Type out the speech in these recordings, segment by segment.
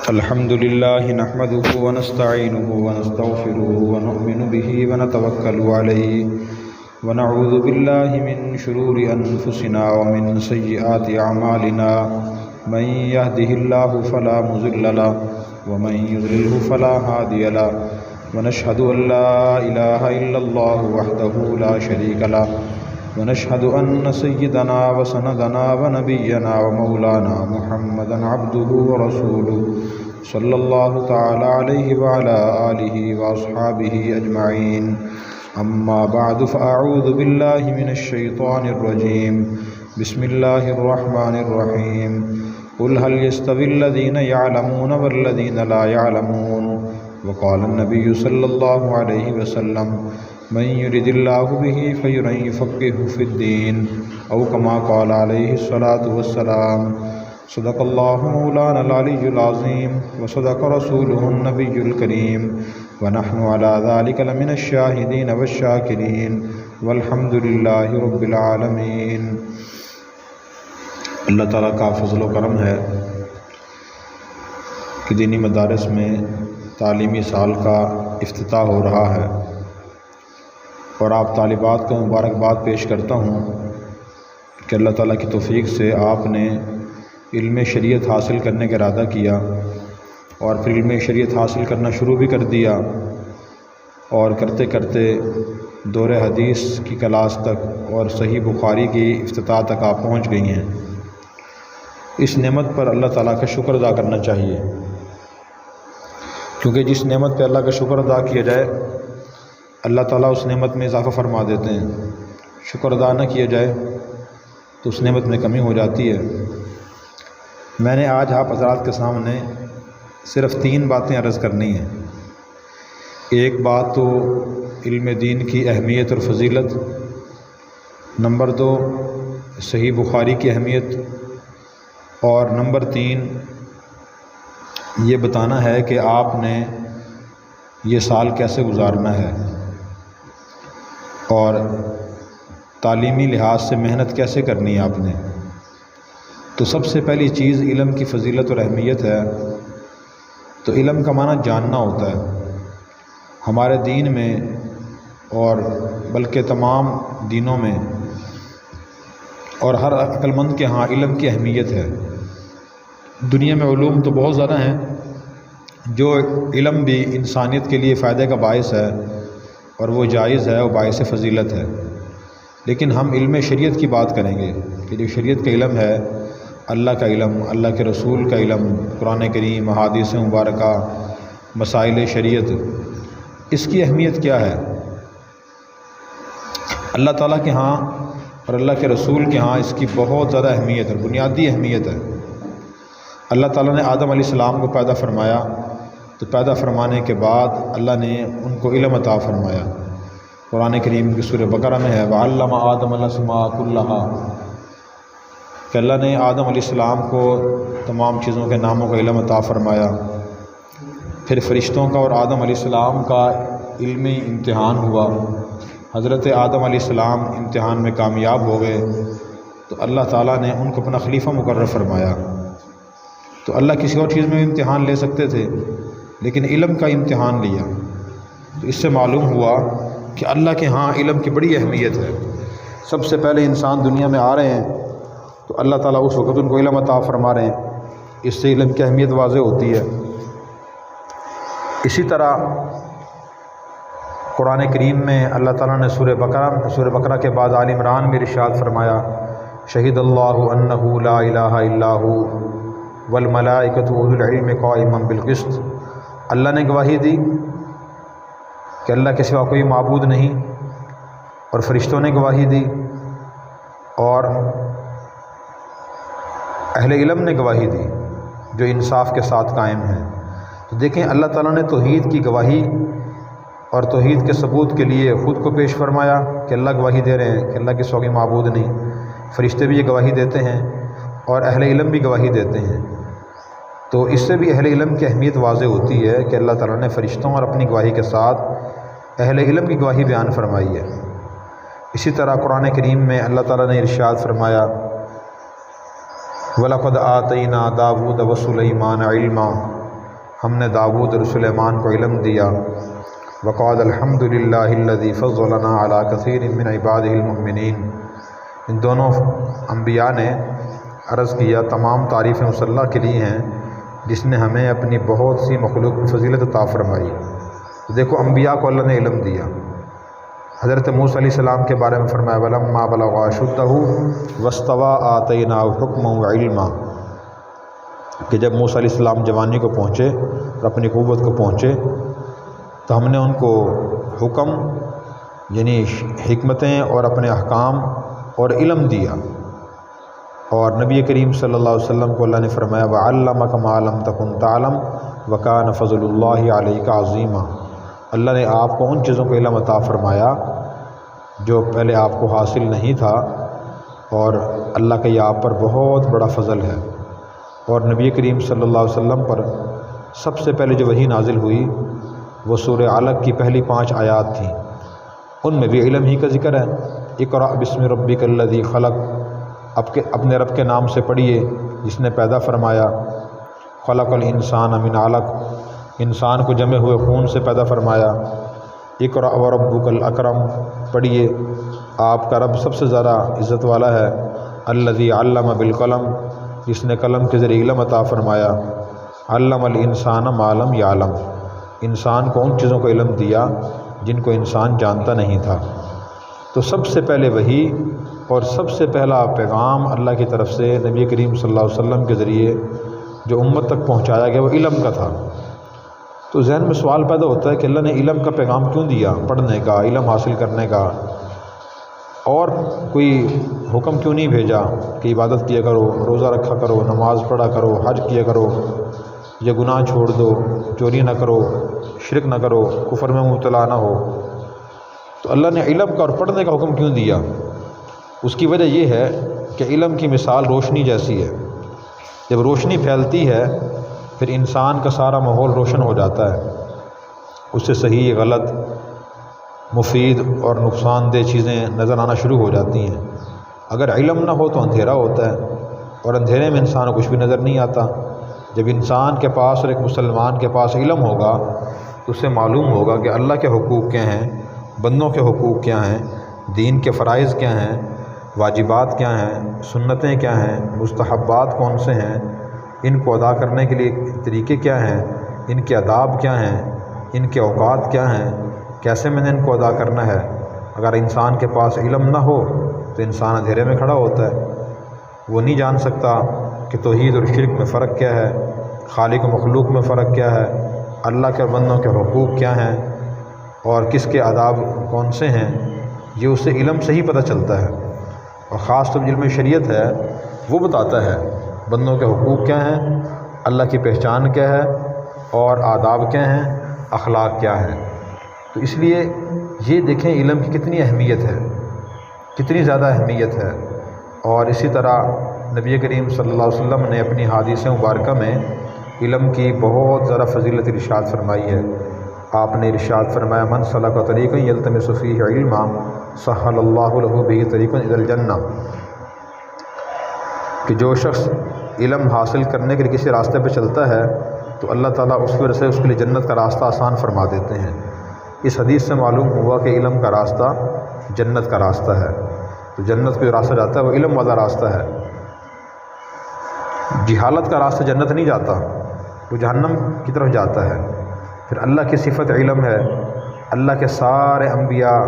الحمد لله نحمده ونستعينه ونستغفره ونؤمن به ونتوكل عليه ونعوذ بالله من شرور أنفسنا ومن سيئات أعمالنا من يهده الله فلا مضل له ومن يضلله فلا هادي له ونشهد أن لا إله إلا الله وحده لا شريك له ونشهد أن سيدنا وسندنا ونبينا ومولانا محمدا عبده ورسوله صلى الله تعالى عليه وعلى آله وأصحابه أجمعين أما بعد فأعوذ بالله من الشيطان الرجيم بسم الله الرحمن الرحيم قل هل يستوي الذين يعلمون والذين لا يعلمون وقال النبي صلى الله عليه وسلم من يرد الله به خيرا يفقهه في الدين أو كما قال عليه الصلاة والسلام صدق الله مولانا العلي العظيم وصدق رسوله النبي الكريم ونحن على ذلك لمن الشاهدين والشاكرين والحمد لله رب العالمين۔ اللہ تعالیٰ کا فضل و کرم ہے کہ دینی مدارس میں تعلیمی سال کا افتتاح ہو رہا ہے، اور آپ طالبات کو مبارکباد پیش کرتا ہوں کہ اللہ تعالیٰ کی توفیق سے آپ نے علم شریعت حاصل کرنے کا ارادہ کیا اور پھر علم شریعت حاصل کرنا شروع بھی کر دیا، اور کرتے کرتے دور حدیث کی کلاس تک اور صحیح بخاری کی افتتاح تک آپ پہنچ گئی ہیں۔ اس نعمت پر اللہ تعالیٰ کا شکر ادا کرنا چاہیے، کیونکہ جس نعمت پہ اللہ کا شکر ادا کیا جائے اللہ تعالیٰ اس نعمت میں اضافہ فرما دیتے ہیں، شکر ادا نہ کیا جائے تو اس نعمت میں کمی ہو جاتی ہے۔ میں نے آج آپ حضرات کے سامنے صرف 3 باتیں عرض کرنی ہیں۔ ایک بات تو علم دین کی اہمیت اور فضیلت، نمبر 2 صحیح بخاری کی اہمیت، اور نمبر 3 یہ بتانا ہے کہ آپ نے یہ سال کیسے گزارنا ہے اور تعلیمی لحاظ سے محنت کیسے کرنی ہے آپ نے۔ تو سب سے پہلی چیز علم کی فضیلت اور اہمیت ہے۔ تو علم کا معنی جاننا ہوتا ہے۔ ہمارے دین میں اور بلکہ تمام دینوں میں اور ہر عقل مند کے ہاں علم کی اہمیت ہے۔ دنیا میں علوم تو بہت زیادہ ہیں، جو علم بھی انسانیت کے لیے فائدے کا باعث ہے اور وہ جائز ہے، وہ باعث فضیلت ہے، لیکن ہم علم شریعت کی بات کریں گے کہ جو شریعت کا علم ہے، اللہ کا علم، اللہ کے رسول کا علم، قرآن کریم، احادیث مبارکہ، مسائل شریعت، اس کی اہمیت کیا ہے۔ اللہ تعالیٰ کے ہاں اور اللہ کے رسول کے ہاں اس کی بہت زیادہ اہمیت ہے، بنیادی اہمیت ہے۔ اللہ تعالیٰ نے آدم علیہ السلام کو پیدا فرمایا، تو پیدا فرمانے کے بعد اللہ نے ان کو علم عطا فرمایا۔ قرآن کریم کی سورہ بقرہ میں ہے وَعَلَّمَ آدَمَ الْأَسْمَاءَ كُلَّهَا، کہ اللہ نے آدم علیہ السلام کو تمام چیزوں کے ناموں کا علم عطا فرمایا۔ پھر فرشتوں کا اور آدم علیہ السلام کا علمی امتحان ہوا۔ حضرت آدم علیہ السلام امتحان میں کامیاب ہو گئے تو اللہ تعالیٰ نے ان کو اپنا خلیفہ مقرر فرمایا۔ تو اللہ کسی اور چیز میں بھی امتحان لے سکتے تھے، لیکن علم کا امتحان لیا۔ تو اس سے معلوم ہوا کہ اللہ کے ہاں علم کی بڑی اہمیت ہے۔ سب سے پہلے انسان دنیا میں آ رہے ہیں تو اللہ تعالیٰ اس وقت ان کو علم عطا فرما رہے ہیں، اس سے علم کی اہمیت واضح ہوتی ہے۔ اسی طرح قرآن کریم میں اللہ تعالیٰ نے سورہ بقرہ کے بعد آل عمران میں ارشاد فرمایا شہید اللہ انہ لا الہ الا ہو والملائکۃ واولو العلم قائما بالقسط، اللہ نے گواہی دی کہ اللہ کے سوا کوئی معبود نہیں، اور فرشتوں نے گواہی دی، اور اہل علم نے گواہی دی جو انصاف کے ساتھ قائم ہیں۔ تو دیکھیں اللہ تعالیٰ نے توحید کی گواہی اور توحید کے ثبوت کے لیے خود کو پیش فرمایا کہ اللہ گواہی دے رہے ہیں کہ اللہ کے سوا کوئی معبود نہیں، فرشتے بھی یہ گواہی دیتے ہیں اور اہل علم بھی گواہی دیتے ہیں۔ تو اس سے بھی اہل علم کی اہمیت واضح ہوتی ہے کہ اللہ تعالیٰ نے فرشتوں اور اپنی گواہی کے ساتھ اہل علم کی گواہی بیان فرمائی ہے۔ اسی طرح قرآن کریم میں اللہ تعالیٰ نے ارشاد فرمایا وَلَقَدْ آتَيْنَا دَاوُودَ وَسُلَيْمَانَ عِلْمًا، ہم نے داؤد اور سلیمان کو علم دیا۔ وقال الحمد للہ الذی فضلنا علی کثیر من عبادہ المؤمنین۔ ان دونوں انبیاء نے عرض کیا تمام تعریفیں اس اللہ کے لیے ہیں جس نے ہمیں اپنی بہت سی مخلوق کی فضیلت عطا فرمائی۔ دیکھو انبیاء کو اللہ نے علم دیا۔ حضرت موسیٰ علیہ السلام کے بارے میں فرمایا وَلَمَّا بَلَغَ أَشُدَّهُ وَاسْتَوَىٰ آتَيْنَاهُ حُكْمًا وَعِلْمًا، کہ جب موسیٰ علیہ السلام جوانی کو پہنچے اور اپنی قوت کو پہنچے تو ہم نے ان کو حکم یعنی حکمتیں اور اپنے احکام اور علم دیا۔ اور نبی کریم صلی اللہ علیہ وسلم کو اللہ نے فرمایا وَعَلَّمَكَ مَا لَمْ تَكُنْ تَعْلَمْ وَكَانَ فَضْلُ اللَّهِ عَلَيْكَ عَظِيمًا۔ اللہ نے آپ کو ان چیزوں کو علم عطا فرمایا جو پہلے آپ کو حاصل نہیں تھا، اور اللہ کا یہ آپ پر بہت بڑا فضل ہے۔ اور نبی کریم صلی اللہ علیہ وسلم پر سب سے پہلے جو وحی نازل ہوئی وہ سورہ علق کی پہلی 5 آیات تھیں، ان میں بھی علم ہی کا ذکر ہے۔ اقرأ بسم ربک الذی خلق، اپنے رب کے نام سے پڑھیے جس نے پیدا فرمایا۔ خلق الانسان من علق، انسان کو جمے ہوئے خون سے پیدا فرمایا۔ اقرأ وربک الاکرم، پڑھیے آپ کا رب سب سے زیادہ عزت والا ہے۔ الذی علم بالقلم، جس نے قلم کے ذریعے علم عطا فرمایا۔ علم الانسان ما لم یعلم، انسان کو ان چیزوں کو علم دیا جن کو انسان جانتا نہیں تھا۔ تو سب سے پہلے وحی اور سب سے پہلا پیغام اللہ کی طرف سے نبی کریم صلی اللہ علیہ وسلم کے ذریعے جو امت تک پہنچایا گیا وہ علم کا تھا۔ تو ذہن میں سوال پیدا ہوتا ہے کہ اللہ نے علم کا پیغام کیوں دیا، پڑھنے کا، علم حاصل کرنے کا، اور کوئی حکم کیوں نہیں بھیجا کہ عبادت کیا کرو، روزہ رکھا کرو، نماز پڑھا کرو، حج کیا کرو، یا گناہ چھوڑ دو، چوری نہ کرو، شرک نہ کرو، کفر میں مبتلا نہ ہو۔ تو اللہ نے علم کا اور پڑھنے کا حکم کیوں دیا؟ اس کی وجہ یہ ہے کہ علم کی مثال روشنی جیسی ہے، جب روشنی پھیلتی ہے پھر انسان کا سارا ماحول روشن ہو جاتا ہے، اس سے صحیح غلط مفید اور نقصان دہ چیزیں نظر آنا شروع ہو جاتی ہیں۔ اگر علم نہ ہو تو اندھیرا ہوتا ہے، اور اندھیرے میں انسان کو کچھ بھی نظر نہیں آتا۔ جب انسان کے پاس اور ایک مسلمان کے پاس علم ہوگا تو اسے معلوم ہوگا کہ اللہ کے حقوق کیا ہیں، بندوں کے حقوق کیا ہیں، دین کے فرائض کیا ہیں، واجبات کیا ہیں، سنتیں کیا ہیں، مستحبات کون سے ہیں، ان کو ادا کرنے کے لیے طریقے کیا ہیں، ان کے آداب کیا ہیں، ان کے اوقات کیا ہیں، کیسے میں نے ان کو ادا کرنا ہے۔ اگر انسان کے پاس علم نہ ہو تو انسان اندھیرے میں کھڑا ہوتا ہے، وہ نہیں جان سکتا کہ توحید اور شرک میں فرق کیا ہے، خالق و مخلوق میں فرق کیا ہے، اللہ کے بندوں کے حقوق کیا ہیں، اور کس کے آداب کون سے ہیں۔ یہ اسے علم سے ہی پتہ چلتا ہے، اور خاص طور علم شریعت ہے وہ بتاتا ہے بندوں کے حقوق کیا ہیں، اللہ کی پہچان کیا ہے، اور آداب کیا ہیں، اخلاق کیا ہیں۔ تو اس لیے یہ دیکھیں علم کی کتنی اہمیت ہے، کتنی زیادہ اہمیت ہے۔ اور اسی طرح نبی کریم صلی اللہ علیہ وسلم نے اپنی حدیث مبارکہ میں علم کی بہت زیادہ فضیلت ارشاد فرمائی ہے۔ آپ نے ارشاد فرمایا من سلک طریقا یلتمس فیہ علما سہل اللہ لہ بہ طریقا الی الجنہ، کہ جو شخص علم حاصل کرنے کے لیے کسی راستے پہ چلتا ہے تو اللہ تعالیٰ اس کی وجہ سے اس کے لیے جنت کا راستہ آسان فرما دیتے ہیں۔ اس حدیث سے معلوم ہوا کہ علم کا راستہ جنت کا راستہ ہے۔ تو جنت کا جو راستہ جاتا ہے وہ علم والا راستہ ہے۔ جہالت کا راستہ جنت نہیں جاتا، وہ جہنم کی طرف جاتا ہے۔ پھر اللہ کی صفت علم ہے۔ اللہ کے سارے انبیاء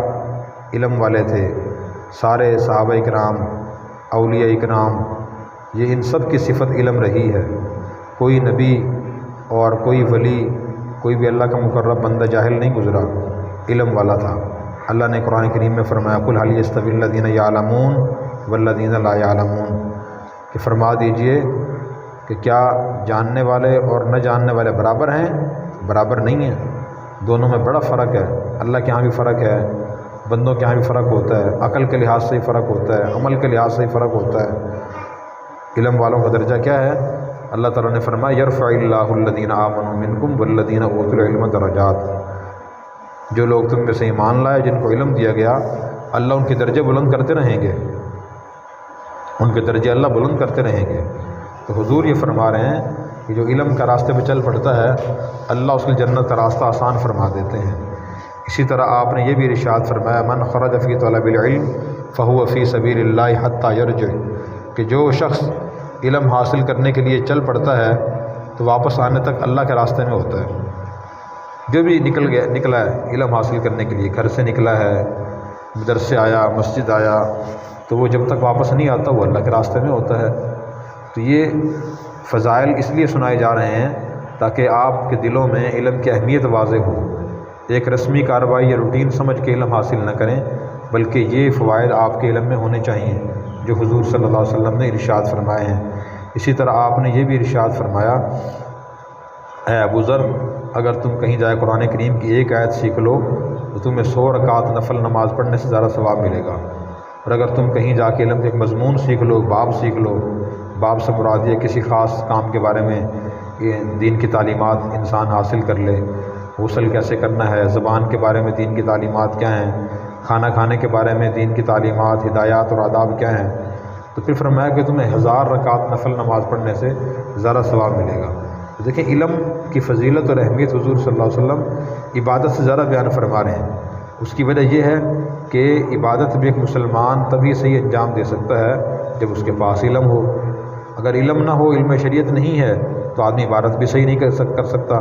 علم والے تھے، سارے صحابہ کرام، اولیاء کرام، یہ ان سب کی صفت علم رہی ہے۔ کوئی نبی اور کوئی ولی، کوئی بھی اللہ کا مقرب بندہ جاہل نہیں گزرا، علم والا تھا۔ اللہ نے قرآن کریم میں فرمایا قل هل يستوي الذين يعلمون والذين لا يعلمون، کہ فرما دیجئے کہ کیا جاننے والے اور نہ جاننے والے برابر ہیں؟ برابر نہیں ہیں، دونوں میں بڑا فرق ہے۔ اللہ کے ہاں بھی فرق ہے، بندوں کے ہاں بھی فرق ہوتا ہے، عقل کے لحاظ سے ہی فرق ہوتا ہے، عمل کے لحاظ سے ہی فرق ہوتا ہے۔ علم والوں کا درجہ کیا ہے؟ اللہ تعالیٰ نے فرمایا یرفع اللہ الذین آمنوا منکم والذین اوتوا العلم درجات، جو لوگ تم میں سے ایمان لائے جن کو علم دیا گیا اللہ ان کے درجے بلند کرتے رہیں گے، ان کے درجے اللہ بلند کرتے رہیں گے۔ تو حضور یہ فرما رہے ہیں کہ جو علم کا راستے پہ چل پڑتا ہے اللہ اس کی جنت کا راستہ آسان فرما دیتے ہیں۔ اسی طرح آپ نے یہ بھی ارشاد فرمایا من خرج فی طلب العلم فہو فی سبیل اللہ حتی یرجع، کہ جو شخص علم حاصل کرنے کے لیے چل پڑتا ہے تو واپس آنے تک اللہ کے راستے میں ہوتا ہے۔ جو بھی نکلا ہے علم حاصل کرنے کے لیے، گھر سے نکلا ہے، مدرسے آیا، مسجد آیا، تو وہ جب تک واپس نہیں آتا وہ اللہ کے راستے میں ہوتا ہے۔ تو یہ فضائل اس لیے سنائے جا رہے ہیں تاکہ آپ کے دلوں میں علم کی اہمیت واضح ہو۔ ایک رسمی کارروائی یا روٹین سمجھ کے علم حاصل نہ کریں، بلکہ یہ فوائد آپ کے علم میں ہونے چاہیے جو حضور صلی اللہ علیہ وسلم نے ارشاد فرمائے ہیں۔ اسی طرح آپ نے یہ بھی ارشاد فرمایا اے ابو ذر، اگر تم کہیں جائے قرآن کریم کی ایک آیت سیکھ لو تو تمہیں 100 رکعت نفل نماز پڑھنے سے زیادہ ثواب ملے گا، اور اگر تم کہیں جا کے علم کے ایک مضمون سیکھ لو، باب سیکھ لو، باب سے مراد یہ کسی خاص کام کے بارے میں دین کی تعلیمات انسان حاصل کر لے، غسل کیسے کرنا ہے، زبان کے بارے میں دین کی تعلیمات کیا ہیں، کھانا کھانے کے بارے میں دین کی تعلیمات، ہدایات اور آداب کیا ہیں، تو پھر فرمایا کہ تمہیں 1000 رکعت نفل نماز پڑھنے سے زیادہ ثواب ملے گا۔ دیکھیں علم کی فضیلت اور اہمیت حضور صلی اللہ علیہ وسلم عبادت سے زیادہ بیان فرما رہے ہیں۔ اس کی وجہ یہ ہے کہ عبادت بھی ایک مسلمان تبھی صحیح انجام دے سکتا ہے جب اس کے پاس علم ہو۔ اگر علم نہ ہو، علم شریعت نہیں ہے، تو آدمی عبادت بھی صحیح نہیں کر سکتا،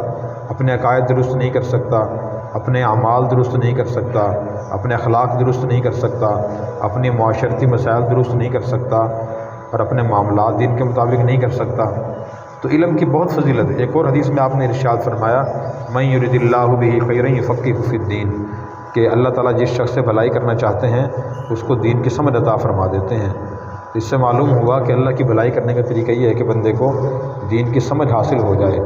اپنے عقائد درست نہیں کر سکتا، اپنے اعمال درست نہیں کر سکتا، اپنے اخلاق درست نہیں کر سکتا، اپنے معاشرتی مسائل درست نہیں کر سکتا، اور اپنے معاملات دین کے مطابق نہیں کر سکتا۔ تو علم کی بہت فضیلت ہے۔ ایک اور حدیث میں آپ نے ارشاد فرمایا من یرد اللہ بہ خیرا یفقہہ فی الدین، کہ اللہ تعالیٰ جس شخص سے بھلائی کرنا چاہتے ہیں اس کو دین کی سمجھ عطا فرما دیتے ہیں۔ اس سے معلوم ہوا کہ اللہ کی بھلائی کرنے کا طریقہ یہ ہے کہ بندے کو دین کی سمجھ حاصل ہو جائے۔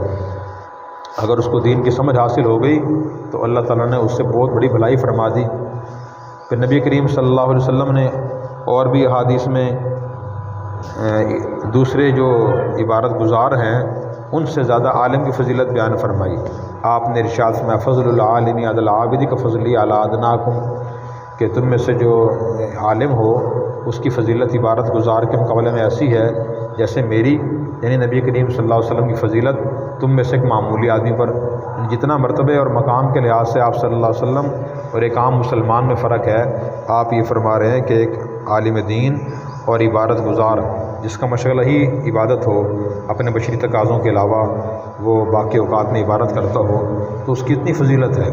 اگر اس کو دین کی سمجھ حاصل ہو گئی تو اللہ تعالیٰ نے اس سے بہت بڑی بھلائی فرما دی۔ پھر نبی کریم صلی اللہ علیہ وسلم نے اور بھی احادیث میں دوسرے جو عبادت گزار ہیں ان سے زیادہ عالم کی فضیلت بیان فرمائی۔ آپ نے ارشاد فرمایا فضل العالم علی العابد کفضلی علی ادناکم، کہ تم میں سے جو عالم ہو اس کی فضیلت عبادت گزار کے مقابلے میں ایسی ہے جیسے میری، یعنی نبی کریم صلی اللہ علیہ وسلم کی فضیلت تم میں سے ایک معمولی آدمی پر، جتنا مرتبے اور مقام کے لحاظ سے آپ صلی اللہ علیہ وسلم اور ایک عام مسلمان میں فرق ہے، آپ یہ فرما رہے ہیں کہ ایک عالم دین اور عبادت گزار جس کا مشغلہ ہی عبادت ہو، اپنے بشری تقاضوں کے علاوہ وہ باقی اوقات میں عبادت کرتا ہو، تو اس کی اتنی فضیلت ہے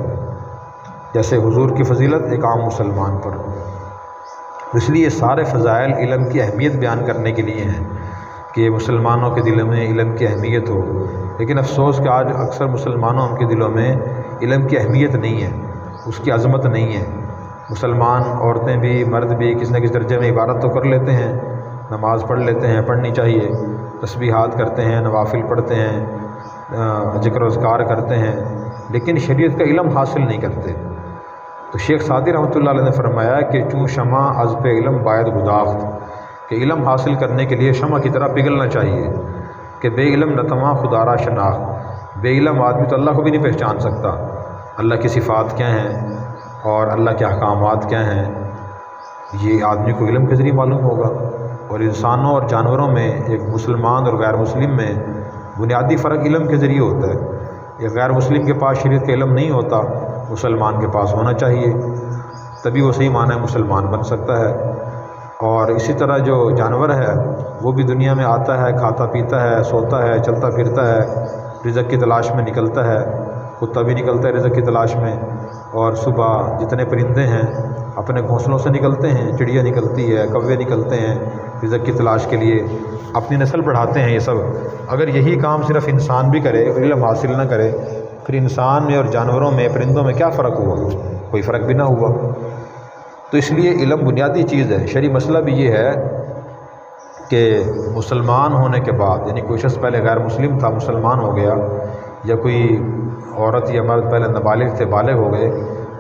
جیسے حضور کی فضیلت ایک عام مسلمان پر۔ اس لیے سارے فضائل علم کی اہمیت بیان کرنے کے لیے ہیں کہ مسلمانوں کے دلوں میں علم کی اہمیت ہو۔ لیکن افسوس کہ آج اکثر مسلمانوں کے دلوں میں علم کی اہمیت نہیں ہے، اس کی عظمت نہیں ہے۔ مسلمان عورتیں بھی مرد بھی کسی نہ کسی درجے میں عبادت تو کر لیتے ہیں، نماز پڑھ لیتے ہیں، پڑھنی چاہیے، تسبیحات کرتے ہیں، نوافل پڑھتے ہیں، ذکر و اذکار کرتے ہیں، لیکن شریعت کا علم حاصل نہیں کرتے۔ تو شیخ سعدی رحمۃ اللہ علیہ نے فرمایا کہ چوں شمع از پہ علم باید گداخت، کہ علم حاصل کرنے کے لیے شمع کی طرح پگھلنا چاہیے، کہ بے علم نتواں خدا را شناخت، بے علم آدمی تو اللہ کو بھی نہیں پہچان سکتا، اللہ کی صفات کیا ہیں اور اللہ کے احکامات کیا ہیں، یہ آدمی کو علم کے ذریعے معلوم ہوگا۔ اور انسانوں اور جانوروں میں ایک مسلمان اور غیر مسلم میں بنیادی فرق علم کے ذریعے ہوتا ہے۔ ایک غیر مسلم کے پاس شریعت کا علم نہیں ہوتا، مسلمان کے پاس ہونا چاہیے، تبھی وہ صحیح معنی مسلمان بن سکتا ہے۔ اور اسی طرح جو جانور ہے وہ بھی دنیا میں آتا ہے، کھاتا پیتا ہے، سوتا ہے، چلتا پھرتا ہے، رزق کی تلاش میں نکلتا ہے، کتا بھی نکلتا ہے رزق کی تلاش میں، اور صبح جتنے پرندے ہیں اپنے گھونسلوں سے نکلتے ہیں، چڑیا نکلتی ہے، کوے نکلتے ہیں رزق کی تلاش کے لیے، اپنی نسل بڑھاتے ہیں۔ یہ سب اگر یہی کام صرف انسان بھی کرے اور علم حاصل نہ کرے، پھر انسان میں اور جانوروں میں پرندوں میں کیا فرق ہوا؟ کوئی فرق بھی نہ ہوا۔ تو اس لیے علم بنیادی چیز ہے۔ شرعی مسئلہ بھی یہ ہے کہ مسلمان ہونے کے بعد، یعنی کوئی شخص پہلے غیر مسلم تھا مسلمان ہو گیا، یا کوئی عورت یا مرد پہلے نابالغ تھے بالغ ہو گئے،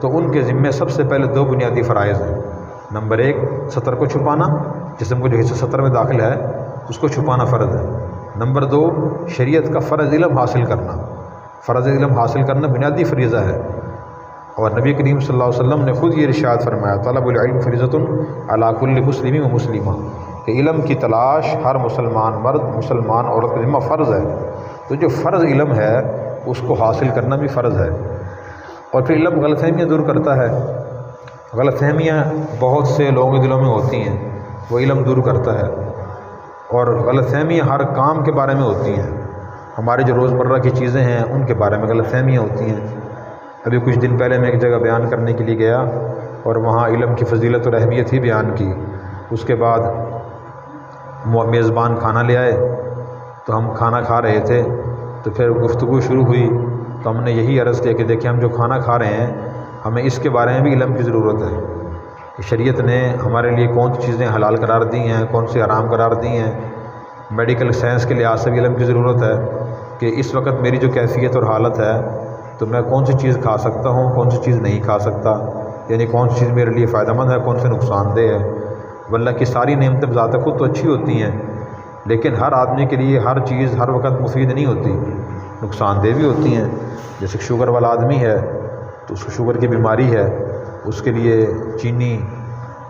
تو ان کے ذمے سب سے پہلے 2 بنیادی فرائض ہیں۔ نمبر 1 ستر کو چھپانا، جسم کو جو حصہ ستر میں داخل ہے اس کو چھپانا فرض ہے۔ نمبر 2 شریعت کا فرض علم حاصل کرنا، فرض علم حاصل کرنا بنیادی فریضہ ہے۔ اور نبی کریم صلی اللہ علیہ وسلم نے خود یہ ارشاد فرمایا طلب العلم فریضۃ علی کل مسلم و مسلمہ، کہ علم کی تلاش ہر مسلمان مرد مسلمان عورت کا ذمہ فرض ہے۔ تو جو فرض علم ہے اس کو حاصل کرنا بھی فرض ہے۔ اور پھر علم غلط فہمیاں دور کرتا ہے۔ غلط فہمیاں بہت سے لوگوں کے دلوں میں ہوتی ہیں، وہ علم دور کرتا ہے۔ اور غلط فہمیاں ہر کام کے بارے میں ہوتی ہیں، ہمارے جو روزمرہ کی چیزیں ہیں ان کے بارے میں غلط فہمیاں ہوتی ہیں۔ ابھی کچھ دن پہلے میں ایک جگہ بیان کرنے کے لیے گیا اور وہاں علم کی فضیلت اور اہمیت ہی بیان کی۔ اس کے بعد میزبان کھانا لے آئے تو ہم کھانا کھا رہے تھے، تو پھر گفتگو شروع ہوئی تو ہم نے یہی عرض کیا کہ دیکھیں ہم جو کھانا کھا رہے ہیں ہمیں اس کے بارے میں بھی علم کی ضرورت ہے کہ شریعت نے ہمارے لیے کون سی چیزیں حلال قرار دی ہیں، کون سی حرام قرار دی ہیں۔ میڈیکل سائنس کے لحاظ سے بھی علم کی ضرورت ہے کہ اس وقت میری جو کیفیت اور حالت ہے تو میں کون سی چیز کھا سکتا ہوں، کون سی چیز نہیں کھا سکتا، یعنی کون سی چیز میرے لیے فائدہ مند ہے، کون سی نقصان دہ ہے۔ واللہ کی ساری نعمتیں بذات خود تو اچھی ہوتی ہیں، لیکن ہر آدمی کے لیے ہر چیز ہر وقت مفید نہیں ہوتی، نقصان دہ بھی ہوتی ہیں۔ جیسے شوگر والا آدمی ہے تو اس کو شوگر کی بیماری ہے، اس کے لیے چینی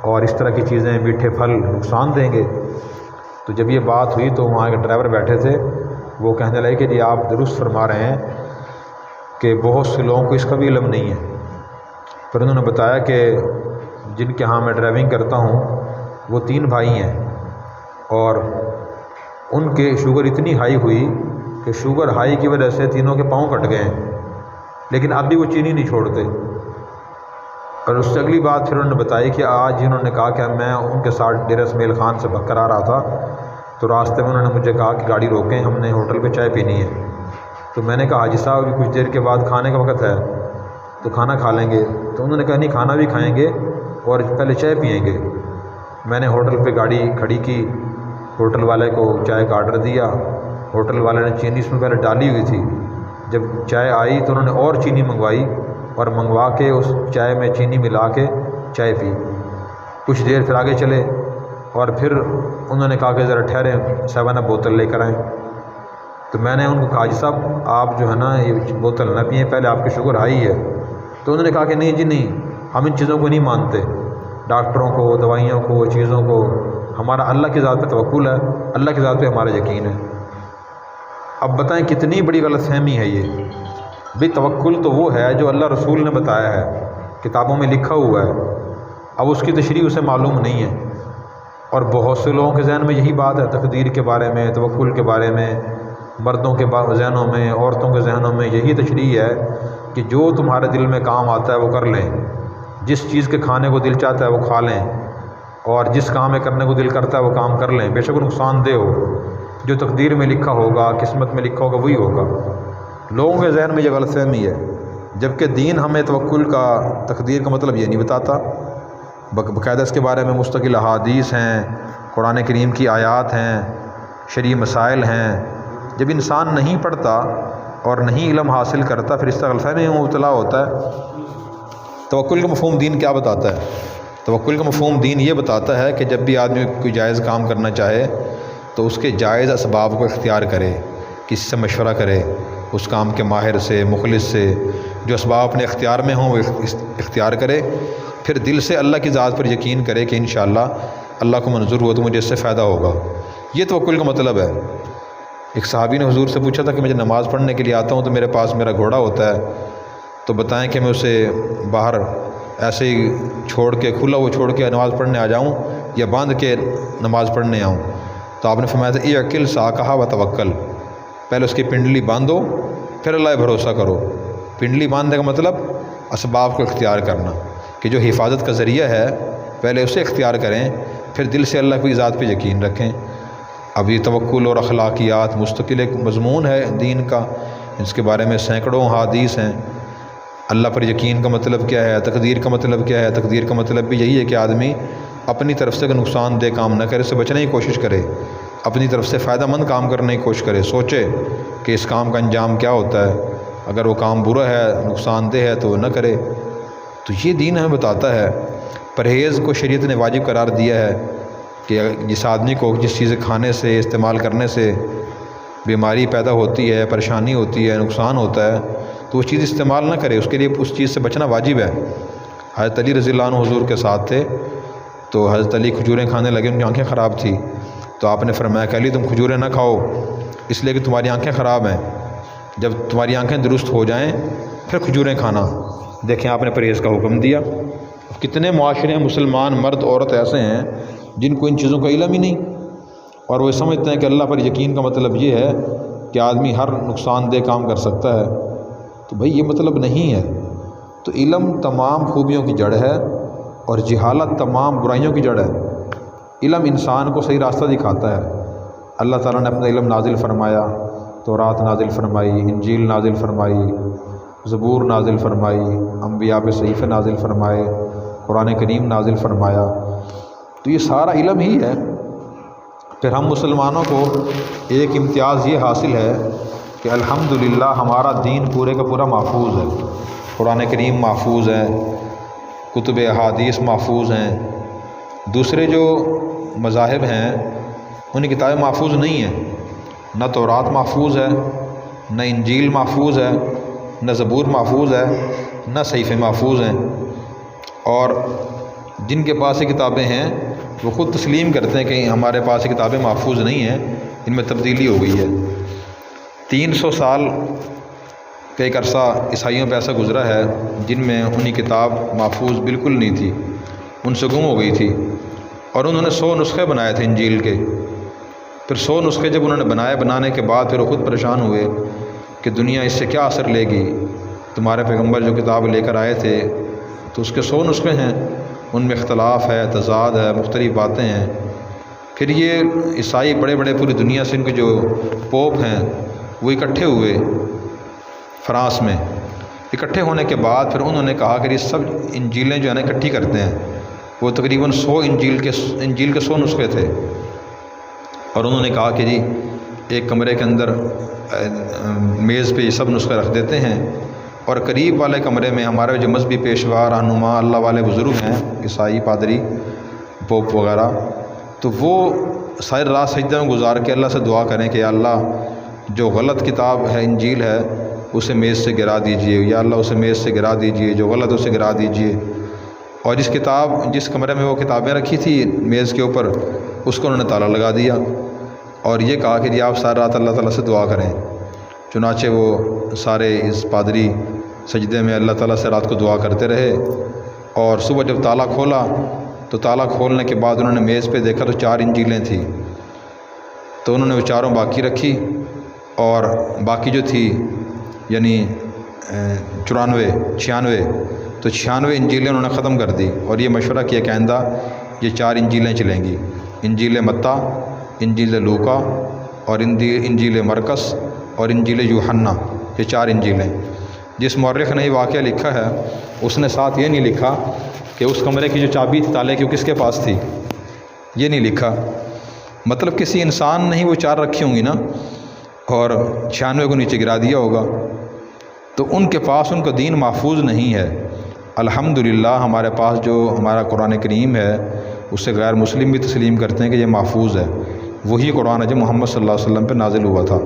اور اس طرح کی چیزیں، میٹھے پھل نقصان دیں گے۔ تو جب یہ بات ہوئی تو وہاں کے ڈرائیور بیٹھے تھے، وہ کہنے لگے کہ جی آپ درست فرما رہے ہیں کہ بہت سے لوگوں کو اس کا بھی علم نہیں ہے۔ پھر انہوں نے بتایا کہ جن کے ہاں میں ڈرائیونگ کرتا ہوں وہ 3 بھائی ہیں اور ان کے شوگر اتنی ہائی ہوئی کہ شوگر ہائی کی وجہ سے تینوں کے پاؤں کٹ گئے ہیں، لیکن اب بھی وہ چینی نہیں چھوڑتے۔ اور اس سے اگلی بات پھر انہوں نے بتائی کہ آج انہوں نے کہا کہ میں ان کے ساتھ ڈیرہ اسماعیل خان سے بک کر آ رہا تھا تو راستے میں انہوں نے مجھے کہا کہ گاڑی روکیں، ہم نے ہوٹل پہ چائے پینی ہے۔ تو میں نے کہا حاجی صاحب ابھی کچھ دیر کے بعد کھانے کا وقت ہے تو کھانا کھا لیں گے۔ تو انہوں نے کہا نہیں، کھانا بھی کھائیں گے اور پہلے چائے پئیں گے۔ میں نے ہوٹل پہ گاڑی کھڑی کی، ہوٹل والے کو چائے کا آرڈر دیا، ہوٹل والے نے چینی اس میں پہلے ڈالی ہوئی تھی، جب چائے آئی تو انہوں نے اور چینی منگوائی اور منگوا کے اس چائے میں چینی ملا کے چائے پی۔ کچھ دیر پھر آگے چلے اور پھر انہوں نے کہا کہ ذرا ٹھہریں، 7 اپ بوتل لے کر آئیں۔ تو میں نے ان کو کہا جی صاحب آپ جو ہے نا یہ بوتل نہ پئیں، پہلے آپ کی شوگر ہائی ہے۔ تو انہوں نے کہا کہ نہیں جی نہیں، ہم ان چیزوں کو نہیں مانتے، ڈاکٹروں کو، دوائیوں کو، چیزوں کو، ہمارا اللہ کی ذات پہ توکل ہے، اللہ کی ذات پہ ہمارا یقین ہے۔ اب بتائیں کتنی بڑی غلط فہمی ہے یہ۔ بھی توکل تو وہ ہے جو اللہ رسول نے بتایا ہے، کتابوں میں لکھا ہوا ہے، اب اس کی تشریح اسے معلوم نہیں ہے۔ اور بہت سے لوگوں کے ذہن میں یہی بات ہے، تقدیر کے بارے میں، توکل کے بارے میں، مردوں کے ذہنوں میں، عورتوں کے ذہنوں میں یہی تشریح ہے کہ جو تمہارے دل میں کام آتا ہے وہ کر لیں، جس چیز کے کھانے کو دل چاہتا ہے وہ کھا لیں، اور جس کام میں کرنے کو دل کرتا ہے وہ کام کر لیں، بے شک وہ نقصان دہ ہو، جو تقدیر میں لکھا ہوگا، قسمت میں لکھا ہوگا وہی ہوگا۔ لوگوں کے ذہن میں یہ غلط فہمی ہے، جبکہ دین ہمیں توکل کا، تقدیر کا مطلب یہ نہیں بتاتا۔ باقاعدہ اس کے بارے میں مستقل احادیث ہیں، قرآن کریم کی آیات ہیں، شرعی مسائل ہیں۔ جب انسان نہیں پڑھتا اور نہیں علم حاصل کرتا پھر اس طرح غلط فہمی میں مبتلا ہوتا ہے۔ توکل کا مفہوم دین کیا بتاتا ہے؟ توکل کا مفہوم دین یہ بتاتا ہے کہ جب بھی آدمی کوئی جائز کام کرنا چاہے تو اس کے جائز اسباب کو اختیار کرے، کسی سے مشورہ کرے، اس کام کے ماہر سے، مخلص سے، جو اسباب اپنے اختیار میں ہوں وہ اختیار کرے، پھر دل سے اللہ کی ذات پر یقین کرے کہ انشاءاللہ اللہ کو منظور ہوا تو مجھے اس سے فائدہ ہوگا۔ یہ توکل کا مطلب ہے۔ ایک صحابی نے حضور سے پوچھا تھا کہ میں جب نماز پڑھنے کے لیے آتا ہوں تو میرے پاس میرا گھوڑا ہوتا ہے، تو بتائیں کہ میں اسے باہر ایسے ہی چھوڑ کے، کھلا وہ چھوڑ کے نماز پڑھنے آ جاؤں یا باندھ کے نماز پڑھنے آؤں؟ تو آپ نے فرمایا تھا اعقل ساقہ و توکل، پہلے اس کی پنڈلی باندھو پھر اللہ بھروسہ کرو۔ پنڈلی باندھنے کا مطلب اسباب کو اختیار کرنا، کہ جو حفاظت کا ذریعہ ہے پہلے اسے اختیار کریں، پھر دل سے اللہ کی ذات پہ یقین رکھیں۔ اب یہ توکل اور اخلاقیات مستقل ایک مضمون ہے دین کا، اس کے بارے میں سینکڑوں احادیث ہیں۔ اللہ پر یقین کا مطلب کیا ہے، تقدیر کا مطلب کیا ہے؟ تقدیر کا مطلب بھی یہی ہے کہ آدمی اپنی طرف سے نقصان دہ کام نہ کرے، اس سے بچنے کی کوشش کرے، اپنی طرف سے فائدہ مند کام کرنے کی کوشش کرے، سوچے کہ اس کام کا انجام کیا ہوتا ہے، اگر وہ کام برا ہے، نقصان دہ ہے تو وہ نہ کرے۔ تو یہ دین ہمیں بتاتا ہے۔ پرہیز کو شریعت نے واجب قرار دیا ہے کہ جس آدمی کو جس چیز کھانے سے، استعمال کرنے سے بیماری پیدا ہوتی ہے، پریشانی ہوتی ہے، نقصان ہوتا ہے تو وہ چیز استعمال نہ کرے، اس کے لیے اس چیز سے بچنا واجب ہے۔ حضرت علی رضی اللہ عنہ حضور کے ساتھ تھے تو حضرت علی کھجوریں کھانے لگے، ان کی آنکھیں خراب تھی، تو آپ نے فرمایا کہ علی تم کھجوریں نہ کھاؤ، اس لیے کہ تمہاری آنکھیں خراب ہیں، جب تمہاری آنکھیں درست ہو جائیں پھر کھجوریں کھانا۔ دیکھیں آپ نے پرہیز کا حکم دیا۔ کتنے معاشرے مسلمان مرد عورت ایسے ہیں جن کو ان چیزوں کا علم ہی نہیں، اور وہ سمجھتے ہیں کہ اللہ پر یقین کا مطلب یہ ہے کہ آدمی ہر نقصان دہ کام کر سکتا ہے۔ تو بھئی یہ مطلب نہیں ہے۔ تو علم تمام خوبیوں کی جڑ ہے اور جہالت تمام برائیوں کی جڑ ہے۔ علم انسان کو صحیح راستہ دکھاتا ہے۔ اللہ تعالیٰ نے اپنا علم نازل فرمایا، تورات نازل فرمائی، انجیل نازل فرمائی، زبور نازل فرمائی، انبیاء پہ صحیفے نازل فرمائے، قرآن کریم نازل فرمایا۔ تو یہ سارا علم ہی ہے۔ پھر ہم مسلمانوں کو ایک امتیاز یہ حاصل ہے کہ الحمدللہ ہمارا دین پورے کا پورا محفوظ ہے۔ قرآن کریم محفوظ ہے، کتب احادیث محفوظ ہیں۔ دوسرے جو مذاہب ہیں ان کی کتابیں محفوظ نہیں ہیں، نہ تورات محفوظ ہے، نہ انجیل محفوظ ہے، نہ زبور محفوظ ہے، نہ صحیفے محفوظ ہیں۔ اور جن کے پاس یہ کتابیں ہیں وہ خود تسلیم کرتے ہیں کہ ہمارے پاس یہ کتابیں محفوظ نہیں ہیں، ان میں تبدیلی ہو گئی ہے۔ 300 سال کا ایک عرصہ عیسائیوں پہ ایسا گزرا ہے جن میں انہی کتاب محفوظ بالکل نہیں تھی، ان سے گم ہو گئی تھی، اور انہوں نے 100 نسخے بنائے تھے انجیل کے۔ پھر 100 نسخے جب انہوں نے بنانے کے بعد پھر وہ خود پریشان ہوئے کہ دنیا اس سے کیا اثر لے گی، تمہارے پیغمبر جو کتاب لے کر آئے تھے تو اس کے 100 نسخے ہیں، ان میں اختلاف ہے، تضاد ہے، مختلف باتیں ہیں۔ پھر یہ عیسائی بڑے بڑے پوری دنیا سے ان کے جو پوپ ہیں وہ اکٹھے ہوئے فرانس میں۔ اکٹھے ہونے کے بعد پھر انہوں نے کہا کہ یہ سب انجیلیں جو ہے نا اکٹھی کرتے ہیں۔ وہ تقریباً 100 انجیل کے 100 نسخے تھے، اور انہوں نے کہا کہ جی ایک کمرے کے اندر میز پہ یہ سب نسخے رکھ دیتے ہیں، اور قریب والے کمرے میں ہمارے جو مذہبی پیشوا رہنما اللہ والے بزرگ ہیں، عیسائی پادری پوپ وغیرہ، تو وہ ساری رات سجدہ میں گزار کے اللہ سے دعا کریں کہ یا اللہ جو غلط کتاب ہے انجیل ہے اسے میز سے گرا دیجئے، یا اللہ اسے میز سے گرا دیجئے، جو غلط اسے گرا دیجئے۔ اور جس کمرے میں وہ کتابیں رکھی تھی میز کے اوپر، اس کو انہوں نے تالا لگا دیا، اور یہ کہا کہ جی آپ ساری رات اللہ تعالیٰ سے دعا کریں۔ چنانچہ وہ سارے اس پادری سجدے میں اللہ تعالیٰ سے رات کو دعا کرتے رہے، اور صبح جب تالا کھولا تو تالا کھولنے کے بعد انہوں نے میز پہ دیکھا تو 4 انجیلیں تھیں، تو انہوں نے وہ چاروں باقی رکھی، اور باقی جو تھی یعنی 96 تو 96 انجیلیں انہوں نے ختم کر دی، اور یہ مشورہ کیا کہ آئندہ یہ 4 انجیلیں چلیں گی، انجیل متی، انجیل لوکا، اور انجیل مرکس، اور انجیل یوحنا، یہ 4 انجیلیں۔ جس مورخ نے یہ واقعہ لکھا ہے اس نے ساتھ یہ نہیں لکھا کہ اس کمرے کی جو چابی تھی تالے کی وہ کس کے پاس تھی، یہ نہیں لکھا۔ مطلب کسی انسان نے ہی وہ 4 رکھی ہوں گی نا، اور 96 کو نیچے گرا دیا ہوگا، تو ان کے پاس ان کا دین محفوظ نہیں ہے۔ الحمدللہ ہمارے پاس جو ہمارا قرآن کریم ہے اسے غیر مسلم بھی تسلیم کرتے ہیں کہ یہ محفوظ ہے۔ وہی قرآن ہے جو محمد صلی اللہ علیہ وسلم پہ نازل ہوا تھا۔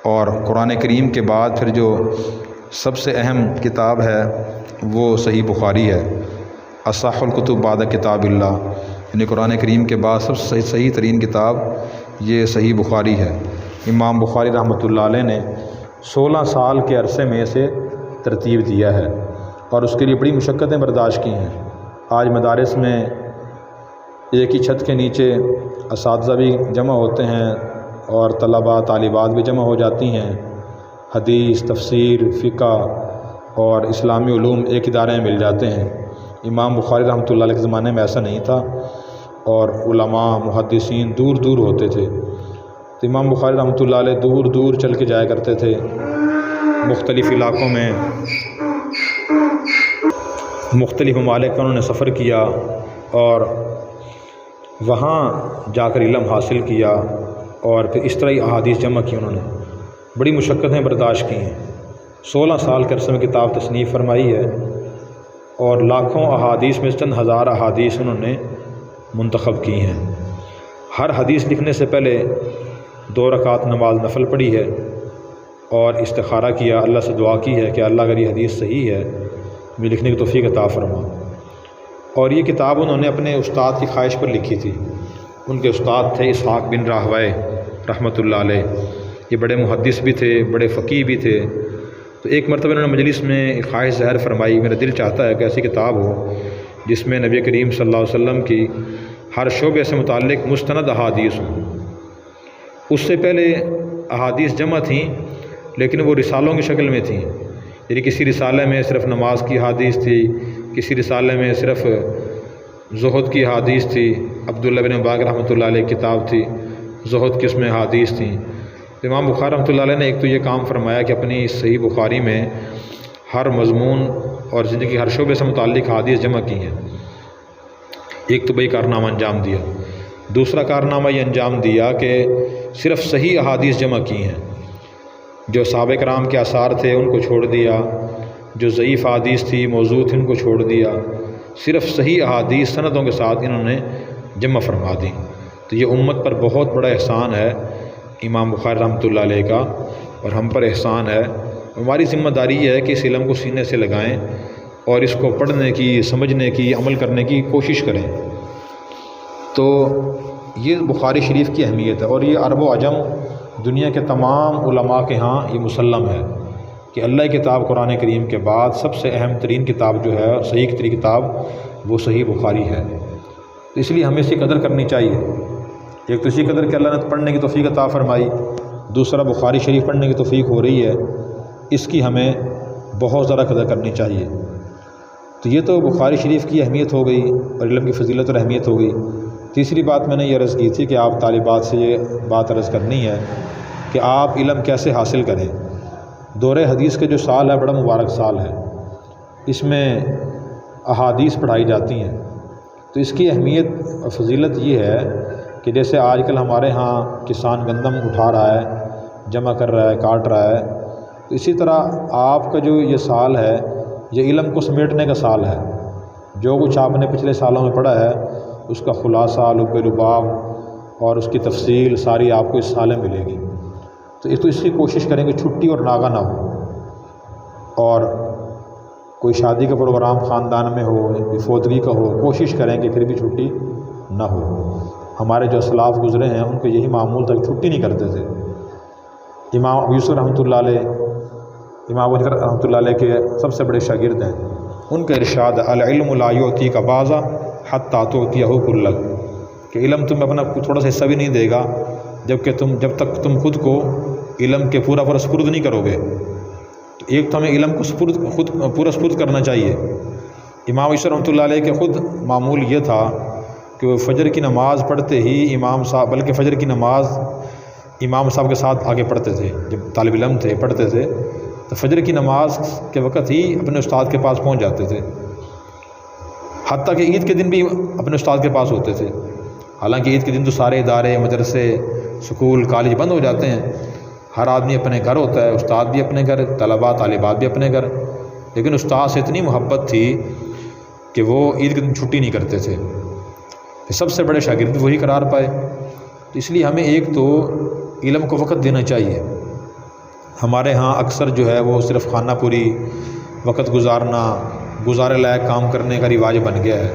اور قرآن کریم کے بعد پھر جو سب سے اہم کتاب ہے وہ صحیح بخاری ہے، اصح الکتب بعد کتاب اللہ، یعنی قرآن کریم کے بعد سب سے صحیح ترین کتاب یہ صحیح بخاری ہے۔ امام بخاری رحمۃ اللہ علیہ نے 16 سال کے عرصے میں سے ترتیب دیا ہے، اور اس کے لیے بڑی مشقتیں برداشت کی ہیں۔ آج مدارس میں ایک ہی چھت کے نیچے اساتذہ بھی جمع ہوتے ہیں، اور طلباء طالبات بھی جمع ہو جاتی ہیں۔ حدیث، تفسیر، فقہ اور اسلامی علوم ایک ادارے میں مل جاتے ہیں۔ امام بخاری رحمۃ اللہ علیہ کے زمانے میں ایسا نہیں تھا، اور علماء محدثین دور دور ہوتے تھے۔ تو امام بخاری رحمۃ اللہ علیہ دور دور چل کے جایا کرتے تھے، مختلف علاقوں میں، مختلف ممالک کا انہوں نے سفر کیا، اور وہاں جا کر علم حاصل کیا، اور پھر اس طرح ہی احادیث جمع کی انہوں نے۔ بڑی مشقتیں برداشت کی ہیں۔ 16 سال کے عرصے میں کتاب تصنیف فرمائی ہے، اور لاکھوں احادیث میں چند ہزار احادیث انہوں نے منتخب کی ہیں۔ ہر حدیث لکھنے سے پہلے 2 رکعت نماز نفل پڑھی ہے، اور استخارہ کیا، اللہ سے دعا کی ہے کہ اللہ اگر یہ حدیث صحیح ہے مجھے لکھنے کی توفیق عطا فرما۔ اور یہ کتاب انہوں نے اپنے استاد کی خواہش پر لکھی تھی۔ ان کے استاد تھے اسحاق بن راہویہ رحمۃ اللہ علیہ۔ یہ بڑے محدث بھی تھے، بڑے فقیہ بھی تھے۔ تو ایک مرتبہ انہوں نے مجلس میں ایک خواہش ظاہر فرمائی، میرا دل چاہتا ہے کہ ایسی کتاب ہو جس میں نبی کریم صلی اللہ علیہ وسلم کی ہر شعبے سے متعلق مستند احادیث ہوں۔ اس سے پہلے احادیث جمع تھیں لیکن وہ رسالوں کی شکل میں تھیں، یعنی کسی رسالے میں صرف نماز کی احادیث تھی، کسی رسالے میں صرف زہد کی احادیث تھی، عبداللہ بن مبارک رحمۃ اللہ علیہ کتاب تھی، زہد کی اس میں احادیث تھیں۔ تو امام بخاری رحمۃ اللہ علیہ نے ایک تو یہ کام فرمایا کہ اپنی صحیح بخاری میں ہر مضمون اور زندگی کے ہر شعبے سے متعلق حدیث جمع کی ہیں۔ ایک تو بھائی کارنامہ انجام دیا۔ دوسرا کارنامہ یہ انجام دیا کہ صرف صحیح احادیث جمع کی ہیں، جو صحابہ کرام کے آثار تھے ان کو چھوڑ دیا، جو ضعیف احادیث تھی موضوع تھی ان کو چھوڑ دیا، صرف صحیح احادیث سندوں کے ساتھ انہوں نے جمع فرما دی۔ تو یہ امت پر بہت بڑا احسان ہے امام بخاری رحمۃ اللہ علیہ کا، اور ہم پر احسان ہے۔ ہماری ذمہ داری یہ ہے کہ اس علم کو سینے سے لگائیں اور اس کو پڑھنے کی، سمجھنے کی، عمل کرنے کی کوشش کریں۔ تو یہ بخاری شریف کی اہمیت ہے، اور یہ عرب و عجم دنیا کے تمام علماء کے ہاں یہ مسلم ہے کہ اللہ کی کتاب قرآن کریم کے بعد سب سے اہم ترین کتاب جو ہے، صحیح ترین کتاب، وہ صحیح بخاری ہے۔ تو اس لیے ہمیں اس کی قدر کرنی چاہیے۔ ایک تو اسی قدر کہ اللہ نے پڑھنے کی توفیق عطا فرمائی، دوسرا بخاری شریف پڑھنے کی توفیق ہو رہی ہے، اس کی ہمیں بہت زیادہ قدر کرنی چاہیے۔ تو یہ تو بخاری شریف کی اہمیت ہو گئی اور علم کی فضیلت اور اہمیت ہو گئی۔ تیسری بات میں نے یہ عرض کی تھی کہ آپ طالبات سے یہ بات عرض کرنی ہے کہ آپ علم کیسے حاصل کریں۔ دور حدیث کے جو سال ہے بڑا مبارک سال ہے، اس میں احادیث پڑھائی جاتی ہیں۔ تو اس کی اہمیت اور فضیلت یہ ہے کہ جیسے آج کل ہمارے ہاں کسان گندم اٹھا رہا ہے، جمع کر رہا ہے، کاٹ رہا ہے، تو اسی طرح آپ کا جو یہ سال ہے یہ علم کو سمیٹنے کا سال ہے۔ جو کچھ آپ نے پچھلے سالوں میں پڑھا ہے اس کا خلاصہ، لب لباب اور اس کی تفصیل ساری آپ کو اس سال میں ملے گی۔ تو اس کی کوشش کریں کہ چھٹی اور ناغہ نہ ہو، اور کوئی شادی کا پروگرام خاندان میں ہو، وفودگی کا ہو، کوشش کریں کہ پھر بھی چھٹی نہ ہو۔ ہمارے جو اسلاف گزرے ہیں ان کو یہی معمول تھا کہ چھٹی نہیں کرتے تھے۔ امام ابو یوسف رحمۃ اللہ علیہ، امام ابو بکر رحمۃ اللہ علیہ کے سب سے بڑے شاگرد ہیں، ان کا ارشاد العلم لا یعطیک بعضا حتی تعطیہ کلک، کہ علم تمہیں اپنا تھوڑا سا حصہ بھی نہیں دے گا جب تک تم خود کو علم کے پورا سپرد نہیں کرو گے۔ تو ایک تو ہمیں علم کو خود پورا سپرد کرنا چاہیے۔ امام یوسف رحمۃ اللہ علیہ کے خود معمول یہ تھا کہ وہ فجر کی نماز پڑھتے ہی امام صاحب، بلکہ فجر کی نماز امام صاحب کے ساتھ آگے پڑھتے تھے، جب طالب علم تھے پڑھتے تھے تو فجر کی نماز کے وقت ہی اپنے استاد کے پاس پہنچ جاتے تھے، حتیٰ کہ عید کے دن بھی اپنے استاد کے پاس ہوتے تھے۔ حالانکہ عید کے دن تو سارے ادارے، مدرسے، سکول، کالج بند ہو جاتے ہیں، ہر آدمی اپنے گھر ہوتا ہے، استاد بھی اپنے گھر، طلباء طالبات بھی اپنے گھر، لیکن استاد سے اتنی محبت تھی کہ وہ عید کے دن چھٹی نہیں کرتے تھے۔ سب سے بڑے شاگرد بھی وہی قرار پائے۔ تو اس لیے ہمیں ایک تو علم کو وقت دینا چاہیے۔ ہمارے ہاں اکثر جو ہے وہ صرف خانہ پوری، وقت گزارنا، گزارے لائق کام کرنے کا رواج بن گیا ہے،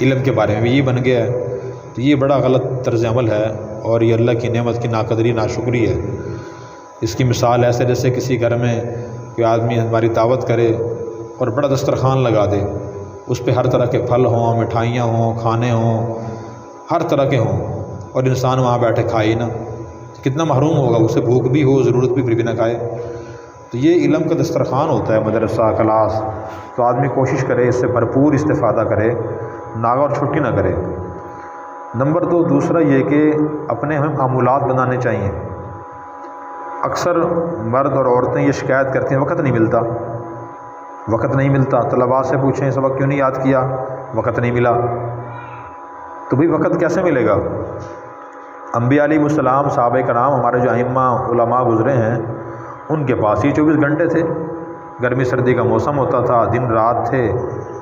علم کے بارے میں بھی یہ بن گیا ہے۔ تو یہ بڑا غلط طرز عمل ہے، اور یہ اللہ کی نعمت کی ناقدری، ناشکری ہے۔ اس کی مثال ایسے جیسے کسی گھر میں کوئی آدمی ہماری دعوت کرے اور بڑا دسترخوان لگا دے، اس پہ ہر طرح کے پھل ہوں، مٹھائیاں ہوں، کھانے ہوں، ہر طرح کے ہوں، اور انسان وہاں بیٹھے کھائے نہ، کتنا محروم ہوگا، اسے بھوک بھی ہو، ضرورت بھی پھر بھی نہ کھائے۔ تو یہ علم کا دسترخوان ہوتا ہے، مدرسہ، کلاس، تو آدمی کوشش کرے اس سے بھرپور استفادہ کرے، ناغہ اور چھٹی نہ کرے۔ نمبر 2، دوسرا یہ کہ اپنے ہمیں معمولات بنانے چاہیے۔ اکثر مرد اور عورتیں یہ شکایت کرتے ہیں وقت نہیں ملتا۔ طلباء سے پوچھیں اس وقت کیوں نہیں یاد کیا، وقت نہیں ملا۔ تو بھئی وقت کیسے ملے گا؟ انبیاء علیہ السلام، صحابہ کرام، ہمارے جو ائمہ علماء گزرے ہیں، ان کے پاس ہی 24 گھنٹے تھے۔ گرمی سردی کا موسم ہوتا تھا، دن رات تھے،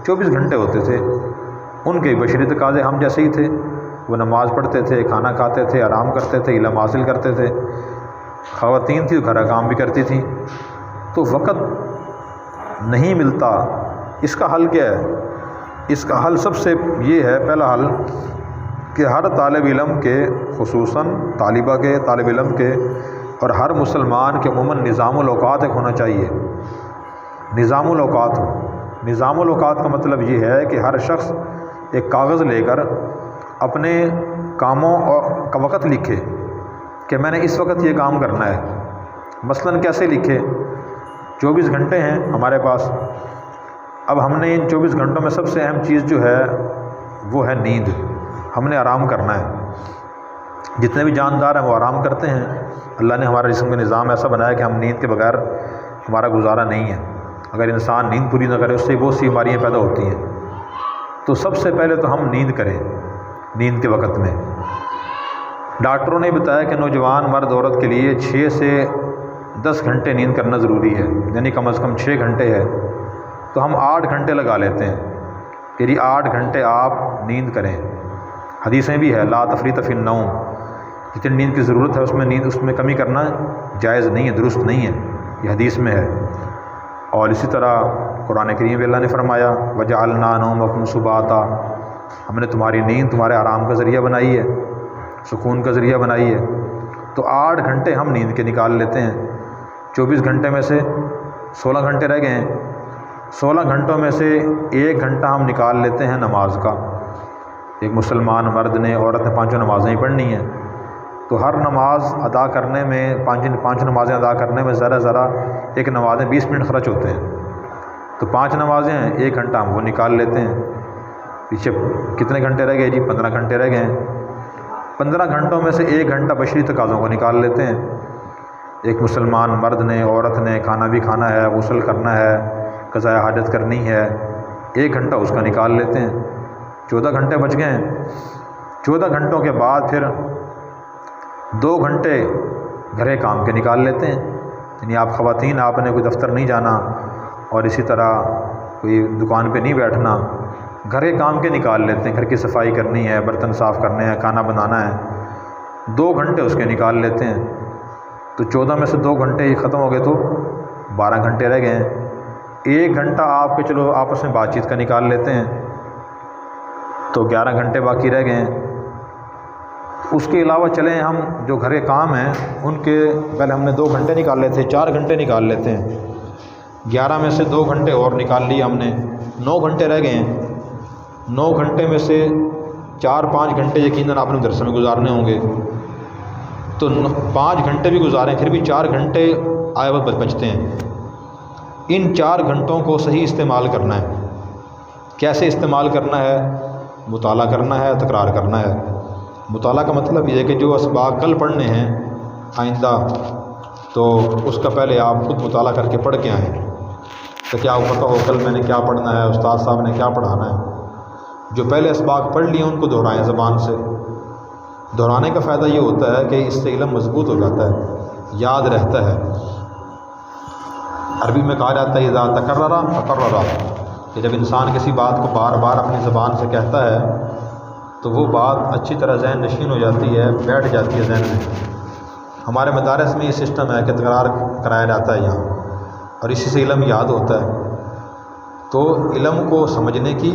24 گھنٹے ہوتے تھے۔ ان کے بشری تقاضے ہم جیسے ہی تھے، وہ نماز پڑھتے تھے، کھانا کھاتے تھے، آرام کرتے تھے، علم حاصل کرتے تھے۔ خواتین تھیں، گھر کا کام بھی کرتی تھیں۔ تو وقت نہیں ملتا، اس کا حل کیا ہے؟ اس کا حل سب سے یہ ہے، پہلا حل کہ ہر طالب علم کے، خصوصاً طالبہ کے، طالب علم کے اور ہر مسلمان کے عموماً نظام الاوقات ایک ہونا چاہیے، نظام الاوقات ہو۔ نظام الاوقات کا مطلب یہ ہے کہ ہر شخص ایک کاغذ لے کر اپنے کاموں کا وقت لکھے کہ میں نے اس وقت یہ کام کرنا ہے۔ مثلاً کیسے لکھے؟ 24 گھنٹے ہیں ہمارے پاس، اب ہم نے ان 24 گھنٹوں میں سب سے اہم چیز جو ہے وہ ہے نیند۔ ہم نے آرام کرنا ہے، جتنے بھی جاندار ہیں وہ آرام کرتے ہیں۔ اللہ نے ہمارا جسم کا نظام ایسا بنایا کہ ہم نیند کے بغیر ہمارا گزارا نہیں ہے۔ اگر انسان نیند پوری نہ کرے اس سے بہت سی بیماریاں پیدا ہوتی ہیں۔ تو سب سے پہلے تو ہم نیند کریں، نیند کے وقت میں۔ ڈاکٹروں نے بتایا کہ نوجوان مرد عورت کے لیے 6 سے 10 گھنٹے نیند کرنا ضروری ہے، یعنی کم از کم 6 گھنٹے ہے، تو ہم 8 گھنٹے لگا لیتے ہیں کہ جی 8 گھنٹے آپ نیند کریں۔ حدیثیں بھی ہے لا تفریط فی النوم، جتنی نیند کی ضرورت ہے اس میں کمی کرنا جائز نہیں ہے، درست نہیں ہے، یہ حدیث میں ہے۔ اور اسی طرح قرآن کریم میں اللہ نے فرمایا وجعلنا نومکم سباتا، ہم نے تمہاری نیند تمہارے آرام کا ذریعہ بنائی ہے، سکون کا ذریعہ بنائی ہے۔ تو 8 گھنٹے ہم نیند کے نکال لیتے ہیں۔ 24 گھنٹے میں سے 16 گھنٹے رہ گئے ہیں، 16 گھنٹوں میں سے 1 گھنٹہ ہم نکال لیتے ہیں نماز کا۔ ایک مسلمان مرد نے عورت نے 5 نمازیں ہی پڑھنی ہیں، تو ہر نماز ادا کرنے میں 5 نمازیں ادا کرنے میں ذرا ایک نمازیں 20 منٹ خرچ ہوتے ہیں، تو 5 نمازیں ہیں، 1 گھنٹہ ہم وہ نکال لیتے ہیں۔ پیچھے کتنے گھنٹے رہ گئے جی؟ 15 گھنٹے رہ گئے ہیں۔ 15 گھنٹوں میں سے 1 گھنٹہ بشری تقاضوں کو نکال لیتے ہیں۔ ایک مسلمان مرد نے عورت نے کھانا بھی کھانا ہے، غسل کرنا ہے، قضاء حاجت کرنی ہے، 1 گھنٹہ اس کا نکال لیتے ہیں، 14 گھنٹے بچ گئے ہیں۔ 14 گھنٹوں کے بعد پھر 2 گھنٹے گھر کام کے نکال لیتے ہیں، یعنی آپ خواتین آپ نے کوئی دفتر نہیں جانا اور اسی طرح کوئی دکان پہ نہیں بیٹھنا، گھر کام کے نکال لیتے ہیں، گھر کی صفائی کرنی ہے، برتن صاف کرنے ہیں، کھانا بنانا ہے، 2 گھنٹے اس کے نکال لیتے ہیں۔ تو 14 میں سے 2 گھنٹے ہی ختم ہو گئے تو 12 گھنٹے رہ گئے ہیں۔ 1 گھنٹہ آپ کے چلو آپس میں بات چیت کا نکال لیتے ہیں، تو 11 گھنٹے باقی رہ گئے ہیں۔ اس کے علاوہ چلیں ہم جو گھر کے کام ہیں ان کے پہلے ہم نے 2 گھنٹے نکال لیتے ہیں، 4 گھنٹے نکال لیتے ہیں، 11 میں سے 2 گھنٹے اور نکال لیے ہم نے، 9 گھنٹے رہ گئے ہیں۔ 9 گھنٹے میں سے 4-5 گھنٹے یقیناً آپ نے مدرسے میں گزارنے ہوں گے، تو 5 گھنٹے بھی گزاریں پھر بھی 4 گھنٹے آئے وقت بچتے ہیں۔ ان 4 گھنٹوں کو صحیح استعمال کرنا ہے۔ کیسے استعمال کرنا ہے؟ مطالعہ کرنا ہے، تکرار کرنا ہے۔ مطالعہ کا مطلب یہ ہے کہ جو اسباق کل پڑھنے ہیں آئندہ، تو اس کا پہلے آپ خود مطالعہ کر کے پڑھ کے آئیں کہ کیا پتہ ہو کل میں نے کیا پڑھنا ہے، استاد صاحب نے کیا پڑھانا ہے۔ جو پہلے اسباق پڑھ لیے ان کو دہرائیں زبان سے۔ دہرانے کا فائدہ یہ ہوتا ہے کہ اس سے علم مضبوط ہو جاتا ہے، یاد رہتا ہے۔ عربی میں کہا جاتا ہے اذا تکرر تقرر، کہ جب انسان کسی بات کو بار بار اپنی زبان سے کہتا ہے تو وہ بات اچھی طرح ذہن نشین ہو جاتی ہے، بیٹھ جاتی ہے ذہن میں۔ ہمارے مدارس میں یہ سسٹم ہے کہ تکرار کرایا جاتا ہے یہاں، اور اسی سے علم یاد ہوتا ہے۔ تو علم کو سمجھنے کی،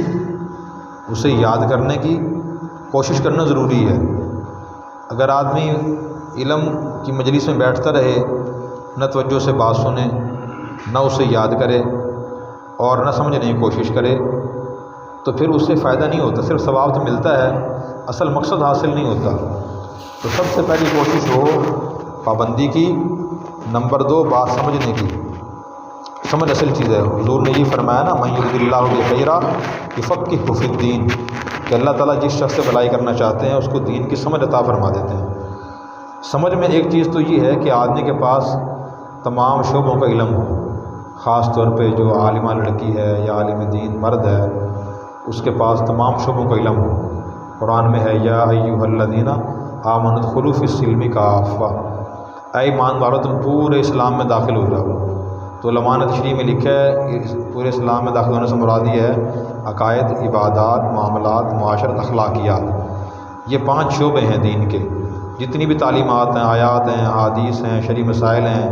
اسے یاد کرنے کی کوشش کرنا ضروری ہے۔ اگر آدمی علم کی مجلس میں بیٹھتا رہے، نہ توجہ سے بات سنے، نہ اسے یاد کرے اور نہ سمجھنے کی کوشش کرے، تو پھر اس سے فائدہ نہیں ہوتا، صرف ثواب تو ملتا ہے، اصل مقصد حاصل نہیں ہوتا۔ تو سب سے پہلی کوشش ہو پابندی کی، نمبر 2 بات سمجھنے کی۔ سمجھ اصل چیز ہے۔ حضور نے یہ فرمایا نا من یرد اللہ بہ خیرا یفقہہ فی الدین، کہ اللہ تعالیٰ جس شخص سے بھلائی کرنا چاہتے ہیں اس کو دین کی سمجھ عطا فرما دیتے ہیں۔ سمجھ میں ایک چیز تو یہ ہے کہ آدمی کے پاس تمام شعبوں کا علم ہو، خاص طور پہ جو عالمہ لڑکی ہے یا عالم دین مرد ہے اس کے پاس تمام شعبوں کا علم ہو۔ قرآن میں ہے یا ایھا الذین آمنوا ادخلوا فی السلم کافہ، اے ایمان والو تم پورے اسلام میں داخل ہو جاؤ۔ تو علماء نے تشریح میں لکھا ہے پورے اسلام میں داخل ہونے سے مراد یہ ہے عقائد، عبادات، معاملات، معاشرت، اخلاقیات۔ یہ 5 شعبے ہیں دین کے، جتنی بھی تعلیمات ہیں، آیات ہیں، احادیث ہیں، شرعی مسائل ہیں،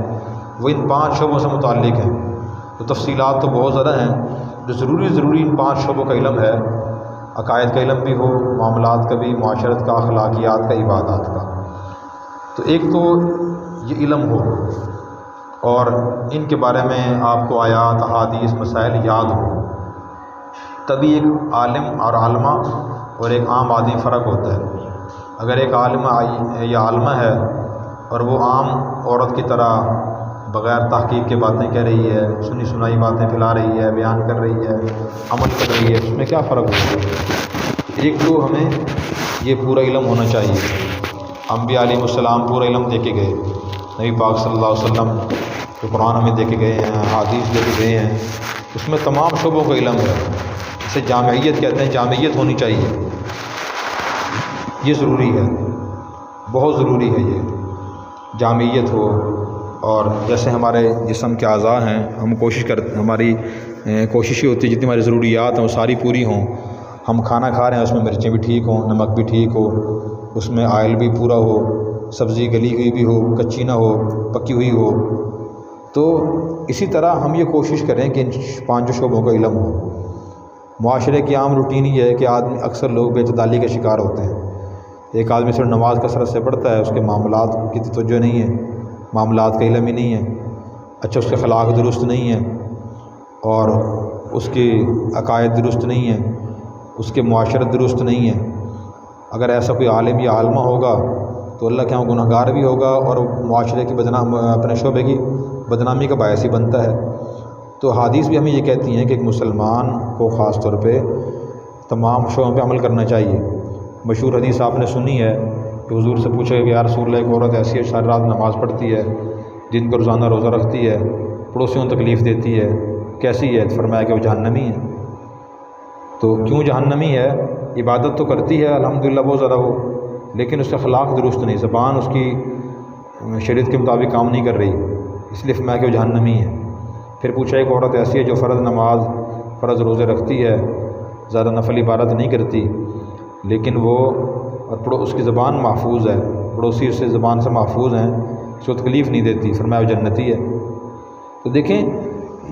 وہ ان 5 شعبوں سے متعلق ہیں۔ تو تفصیلات تو بہت زیادہ ہیں، جو ضروری ان 5 شعبوں کا علم ہے، عقائد کا علم بھی ہو، معاملات کا بھی، معاشرت کا، اخلاقیات کا، عبادات کا۔ تو ایک تو یہ علم ہو اور ان کے بارے میں آپ کو آیات احادیث مسائل یاد ہو، تبھی ایک عالم اور عالمہ اور ایک عام آدمی فرق ہوتا ہے۔ اگر ایک عالمہ یا عالمہ ہے اور وہ عام عورت کی طرح بغیر تحقیق کے باتیں کہہ رہی ہے، سنی سنائی باتیں پھیلا رہی ہے، بیان کر رہی ہے، عمل کر رہی ہے، اس میں کیا فرق ہوتا ہے؟ ایک تو ہمیں یہ پورا علم ہونا چاہیے۔ انبیاء علیہ السلام پورا علم دے کے گئے، نبی پاک صلی اللہ علیہ وسلم جو قرآن ہمیں دے کے گئے ہیں، حدیث دے کے گئے ہیں، اس میں تمام شعبوں کا علم ہے۔ اسے جامعیت کہتے ہیں، جامعیت ہونی چاہیے، یہ ضروری ہے، بہت ضروری ہے یہ جامعیت ہو۔ اور جیسے ہمارے جسم کے اعضاء ہیں، ہم ہماری کوشش یہ ہوتی ہے جتنی ہماری ضروریات ہیں وہ ساری پوری ہوں۔ ہم کھانا کھا رہے ہیں، اس میں مرچیں بھی ٹھیک ہوں، نمک بھی ٹھیک ہو، اس میں آئل بھی پورا ہو، سبزی گلی ہوئی بھی ہو، کچی نہ ہو، پکی ہوئی ہو۔ تو اسی طرح ہم یہ کوشش کریں کہ ان 5 شعبوں کا علم ہو۔ معاشرے کی عام روٹین یہ ہے کہ اکثر لوگ بے اعتدالی کا شکار ہوتے ہیں۔ ایک آدمی صرف نماز کثرت سے پڑھتا ہے، اس کے معاملات کی توجہ نہیں ہے، معاملات کا علم ہی نہیں ہے، اچھا اس کے اخلاق درست نہیں ہے اور اس کی عقائد درست نہیں ہے، اس کے معاشرت درست نہیں ہے۔ اگر ایسا کوئی عالم یا عالمہ ہوگا تو اللہ کے یہاں گنہگار بھی ہوگا اور معاشرے کی اپنے شعبے کی بدنامی کا باعث ہی بنتا ہے۔ تو حدیث بھی ہمیں یہ کہتی ہیں کہ ایک مسلمان کو خاص طور پہ تمام شعبوں پہ عمل کرنا چاہیے۔ مشہور حدیث آپ نے سنی ہے کہ حضور سے پوچھا کہ یا رسول اللہ، ایک عورت ایسی ہے ساری رات نماز پڑھتی ہے، دن کو روزانہ روزہ رکھتی ہے، پڑوسیوں کو تکلیف دیتی ہے، کیسی ہے؟ فرمایا کہ وہ جہنمی ہے۔ تو کیوں جہنمی ہے؟ عبادت تو کرتی ہے الحمدللہ بہت زیادہ وہ، لیکن اس کے اخلاق درست نہیں، زبان اس کی شریعت کے مطابق کام نہیں کر رہی، اس لیے فرمایا کہ وہ جہنمی ہے۔ پھر پوچھا ایک عورت ایسی ہے جو فرض نماز فرض روزے رکھتی ہے، زیادہ نفل عبادت نہیں کرتی، لیکن وہ اس کی زبان محفوظ ہے، پڑوسی اس سے زبان سے محفوظ ہیں، اس کو تکلیف نہیں دیتی، فرمایا وہ جنتی ہے۔ تو دیکھیں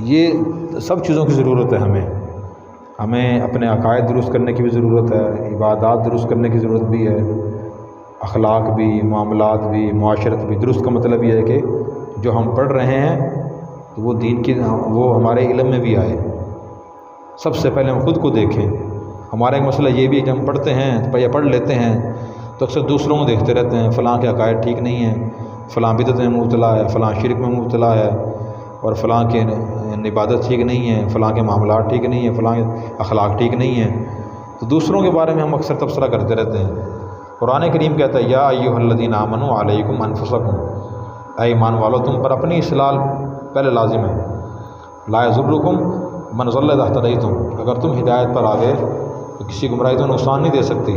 یہ سب چیزوں کی ضرورت ہے ہمیں اپنے عقائد درست کرنے کی بھی ضرورت ہے، عبادات درست کرنے کی ضرورت بھی ہے، اخلاق بھی، معاملات بھی، معاشرت بھی۔ درست کا مطلب یہ ہے کہ جو ہم پڑھ رہے ہیں تو وہ دین کی وہ ہمارے علم میں بھی آئے۔ سب سے پہلے ہم خود کو دیکھیں۔ ہمارا ایک مسئلہ یہ بھی ہے کہ ہم پڑھتے ہیں یا پڑھ لیتے ہیں تو اکثر دوسروں کو دیکھتے رہتے ہیں، فلاں کے عقائد ٹھیک نہیں ہیں، فلاں بدعت میں مبتلا ہے، فلاں شرک میں مبتلا ہے، اور فلاں کے عبادت ٹھیک نہیں ہے، فلاں کے معاملات ٹھیک نہیں ہیں، فلاں اخلاق ٹھیک نہیں ہیں۔ تو دوسروں کے بارے میں ہم اکثر تبصرہ کرتے رہتے ہیں۔ قرآن کریم کہتا ہے یا ایھا الذین آمنوا علیکم انفسکم، اے ایمان والو تم پر اپنی اصلاح پہلے لازم ہے۔ لا یضرکم من ضل اذا اہتدیتم، اگر تم ہدایت پر آ گئے تو کسی گمراہی تو نقصان نہیں دے سکتی،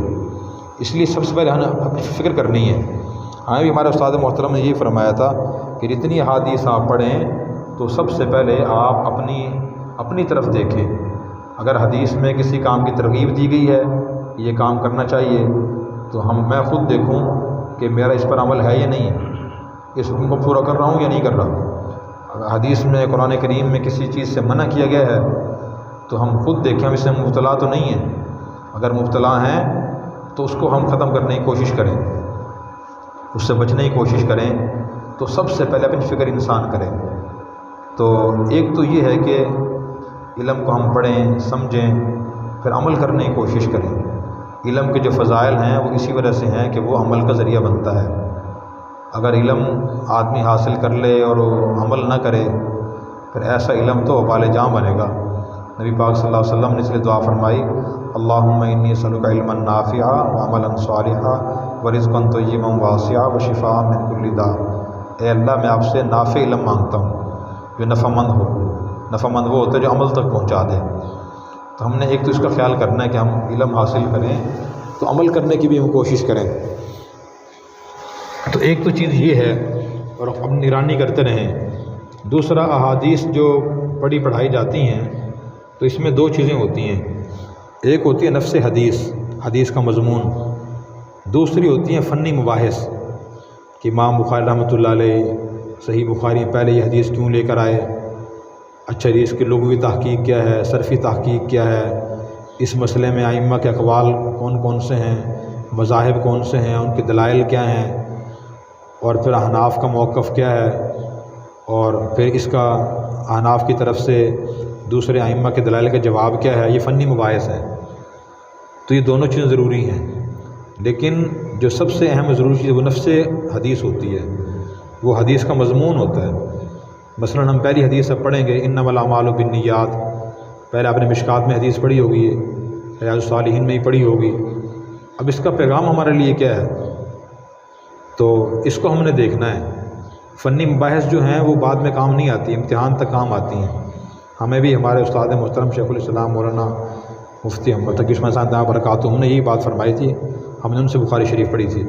اس لیے سب سے پہلے ہمیں اپنی فکر کرنی ہے۔ ہمیں بھی ہمارے استاد محترم نے یہ فرمایا تھا کہ جتنی احادیث آپ پڑھیں تو سب سے پہلے آپ اپنی طرف دیکھیں۔ اگر حدیث میں کسی کام کی ترغیب دی گئی ہے یہ کام کرنا چاہیے تو میں خود دیکھوں کہ میرا اس پر عمل ہے یا نہیں ہے، اس حکم کو پورا کر رہا ہوں یا نہیں کر رہا۔ اگر حدیث میں قرآن کریم میں کسی چیز سے منع کیا گیا ہے تو ہم خود دیکھیں ہم اس سے مبتلا تو نہیں ہیں، اگر مبتلا ہیں تو اس کو ہم ختم کرنے کی کوشش کریں، اس سے بچنے کی کوشش کریں۔ تو سب سے پہلے اپنی فکر انسان کرے۔ تو ایک تو یہ ہے کہ علم کو ہم پڑھیں، سمجھیں، پھر عمل کرنے کی کوشش کریں۔ علم کے جو فضائل ہیں وہ اسی وجہ سے ہیں کہ وہ عمل کا ذریعہ بنتا ہے۔ اگر علم آدمی حاصل کر لے اور عمل نہ کرے پھر ایسا علم تو وبال جاں بنے گا۔ نبی پاک صلی اللہ علیہ وسلم نے اس لیے دعا فرمائی اللہم انی اسألک علما نافعا وعملا صالحا ورزقا طیبا واسعا وشفاء من کل داء۔ اے اللہ میں آپ سے نافع علم مانگتا ہوں جو نفع مند ہو۔ نفع مند وہ ہوتا ہے جو عمل تک پہنچا دے۔ تو ہم نے ایک تو اس کا خیال کرنا ہے کہ ہم علم حاصل کریں تو عمل کرنے کی بھی ہم کوشش کریں۔ تو ایک تو چیز یہ ہے اور ہم نگرانی کرتے رہیں۔ دوسرا احادیث جو پڑھائی جاتی ہیں تو اس میں 2 چیزیں ہوتی ہیں، ایک ہوتی ہے نفس حدیث کا مضمون، دوسری ہوتی ہیں فنی مباحث کہ امام بخاری رحمۃ اللہ علیہ صحیح بخاری پہلے یہ حدیث کیوں لے کر آئے، اچھا جی اس کی لغوی تحقیق کیا ہے، صرفی تحقیق کیا ہے، اس مسئلے میں ائمہ کے اقوال کون کون سے ہیں، مذاہب کون سے ہیں، ان کے دلائل کیا ہیں، اور پھر احناف کا موقف کیا ہے، اور پھر اس کا احناف کی طرف سے دوسرے ائمہ کے دلائل کا جواب کیا ہے، یہ فنی مباحث ہے۔ تو یہ دونوں چیزیں ضروری ہیں، لیکن جو سب سے اہم ضروری چیز وہ نفس حدیث ہوتی ہے، وہ حدیث کا مضمون ہوتا ہے۔ مثلا ہم پہلی حدیث اب پڑھیں گے انما الاعمال بالنیات، پہلے آپ نے مشکات میں حدیث پڑھی ہوگی، ریاض الصالحین میں ہی پڑھی ہوگی۔ اب اس کا پیغام ہمارے لیے کیا ہے، تو اس کو ہم نے دیکھنا ہے۔ فنی مباحث جو ہیں وہ بعد میں کام نہیں آتی، امتحان تک کام آتی ہیں۔ ہمیں بھی ہمارے استاد محترم شیخ الاسلام مولانا مفتی محمد تقی عثمان صاحب دامت برکاتہ نے یہی بات فرمائی تھی، ہم نے ان سے بخاری شریف پڑھی تھی،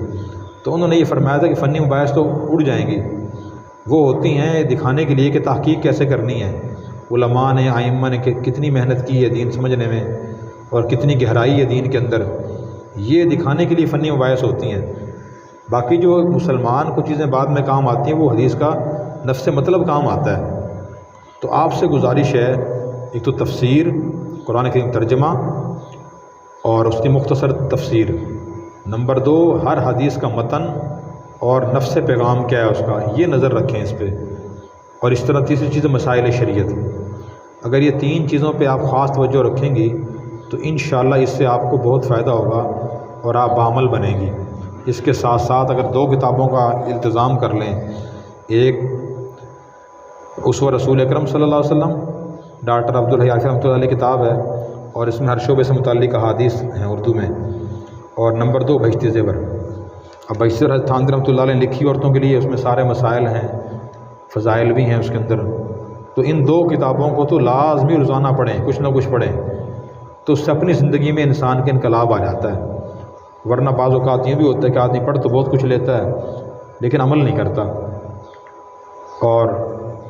تو انہوں نے یہ فرمایا تھا کہ فنی مباحث تو اڑ جائیں گی، وہ ہوتی ہیں دکھانے کے لیے کہ تحقیق کیسے کرنی ہے، علماء نے ائمہ نے کتنی محنت کی ہے دین سمجھنے میں، اور کتنی گہرائی ہے دین کے اندر، یہ دکھانے کے لیے فنی مباحث ہوتی ہیں۔ باقی جو مسلمان کو چیزیں بعد میں کام آتی ہیں وہ حدیث کا نفس مطلب کام آتا ہے۔ تو آپ سے گزارش ہے، ایک تو تفسیر، قرآن کریم ترجمہ اور اس کی مختصر تفسیر، نمبر 2 ہر حدیث کا متن اور نفس پیغام کیا ہے اس کا، یہ نظر رکھیں اس پہ، اور اس طرح تیسری چیز مسائل شریعت۔ اگر یہ 3 چیزوں پہ آپ خاص توجہ رکھیں گی تو انشاءاللہ اس سے آپ کو بہت فائدہ ہوگا اور آپ بعمل بنیں گی۔ اس کے ساتھ ساتھ اگر 2 کتابوں کا التزام کر لیں، ایک اسوہ رسول اکرم صلی اللہ علیہ وسلم ڈاکٹر عبدالحی عارفی رحمۃ اللہ علیہ کتاب ہے، اور اس میں ہر شعبے سے متعلق احادیث ہیں اردو میں، اور نمبر 2 بہشتی زیور۔ اب بہشتی زیور حضرت تھانوی رحمۃ اللہ علیہ نے لکھی عورتوں کے لیے، اس میں سارے مسائل ہیں، فضائل بھی ہیں اس کے اندر۔ تو ان 2 کتابوں کو تو لازمی روزانہ پڑھیں، کچھ نہ کچھ پڑھیں، تو اس سے اپنی زندگی میں انسان کے انقلاب آ جاتا ہے۔ ورنہ بعض اوقات یہ بھی ہوتا ہے کہ آدمی پڑھ تو بہت کچھ لیتا ہے لیکن عمل نہیں کرتا، اور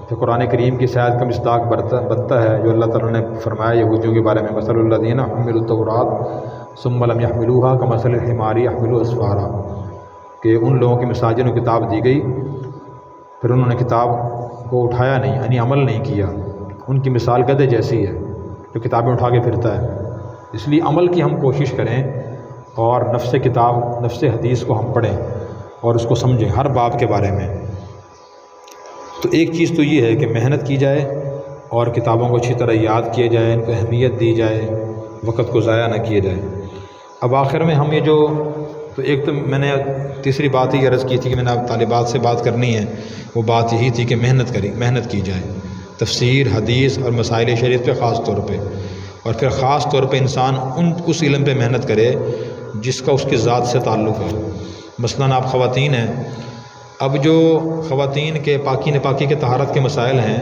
پھر قرآن کریم کی شاید کا مصداق بنتا ہے جو اللہ تعالیٰ نے فرمایا یہودیوں کے بارے میں، مثل الذین حملوا التوراۃ ثم لم يحملوها كمثل الحمار يحمل اسفارا، کہ ان لوگوں کی مثال جنہوں کو کتاب دی گئی پھر انہوں نے کتاب کو اٹھایا نہیں، یعنی عمل نہیں کیا، ان کی مثال گدھے جیسی ہے جو کتابیں اٹھا کے پھرتا ہے۔ اس لیے عمل کی ہم کوشش کریں، اور نفس کتاب نفس حدیث کو ہم پڑھیں اور اس کو سمجھیں ہر باب کے بارے میں۔ تو ایک چیز تو یہ ہے کہ محنت کی جائے اور کتابوں کو اچھی طرح یاد کیے جائے، ان کو اہمیت دی جائے، وقت کو ضائع نہ کیے جائے۔ اب آخر میں ہم یہ جو، تو ایک تو میں نے تیسری بات یہ عرض کی تھی کہ میں نے اب طالبات سے بات کرنی ہے، وہ بات یہی تھی کہ محنت کی جائے تفسیر، حدیث اور مسائل شریعت پہ خاص طور پہ، اور پھر خاص طور پہ انسان اس علم پہ محنت کرے جس کا اس کی ذات سے تعلق ہے۔ مثلاً آپ خواتین ہیں، اب جو خواتین کے پاکی ناپاکی کے طہارت کے مسائل ہیں،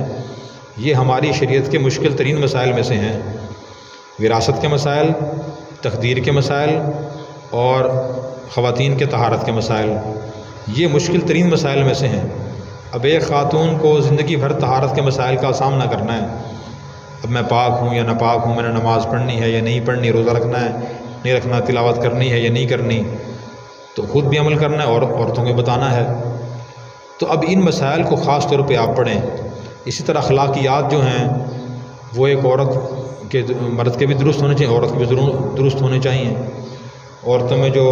یہ ہماری شریعت کے مشکل ترین مسائل میں سے ہیں۔ وراثت کے مسائل، تقدیر کے مسائل اور خواتین کے طہارت کے مسائل، یہ مشکل ترین مسائل میں سے ہیں۔ اب ایک خاتون کو زندگی بھر طہارت کے مسائل کا سامنا کرنا ہے، اب میں پاک ہوں یا ناپاک ہوں، میں نے نماز پڑھنی ہے یا نہیں پڑھنی، روزہ رکھنا ہے نہیں رکھنا، تلاوت کرنی ہے یا نہیں کرنی، تو خود بھی عمل کرنا ہے اور عورتوں کو بتانا ہے۔ تو اب ان مسائل کو خاص طور پہ آپ پڑھیں۔ اسی طرح اخلاقیات جو ہیں وہ ایک عورت کے، مرد کے بھی درست ہونے چاہیے، عورت کے بھی درست ہونے چاہیے۔ عورتوں میں جو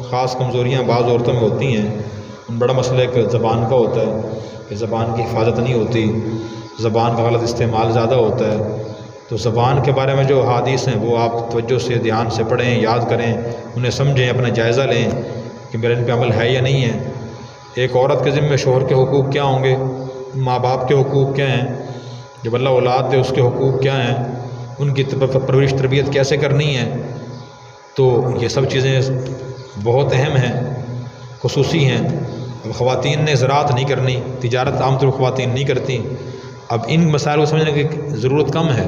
خاص کمزوریاں بعض عورتوں میں ہوتی ہیں، ان بڑا مسئلہ ایک زبان کا ہوتا ہے کہ زبان کی حفاظت نہیں ہوتی، زبان کا غلط استعمال زیادہ ہوتا ہے۔ تو زبان کے بارے میں جو احادیث ہیں وہ آپ توجہ سے دھیان سے پڑھیں، یاد کریں، انہیں سمجھیں، اپنا جائزہ لیں کہ میرے ان پہ عمل ہے یا نہیں ہے۔ ایک عورت کے ذمہ شوہر کے حقوق کیا ہوں گے، ماں باپ کے حقوق کیا ہیں، جب اللہ اولاد دے اس کے حقوق کیا ہیں، ان کی پرورش تربیت کیسے کرنی ہے، تو یہ سب چیزیں بہت اہم ہیں، خصوصی ہیں۔ اب خواتین نے زراعت نہیں کرنی، تجارت عام طور پر خواتین نہیں کرتی، اب ان مسائل کو سمجھنے کی ضرورت کم ہے،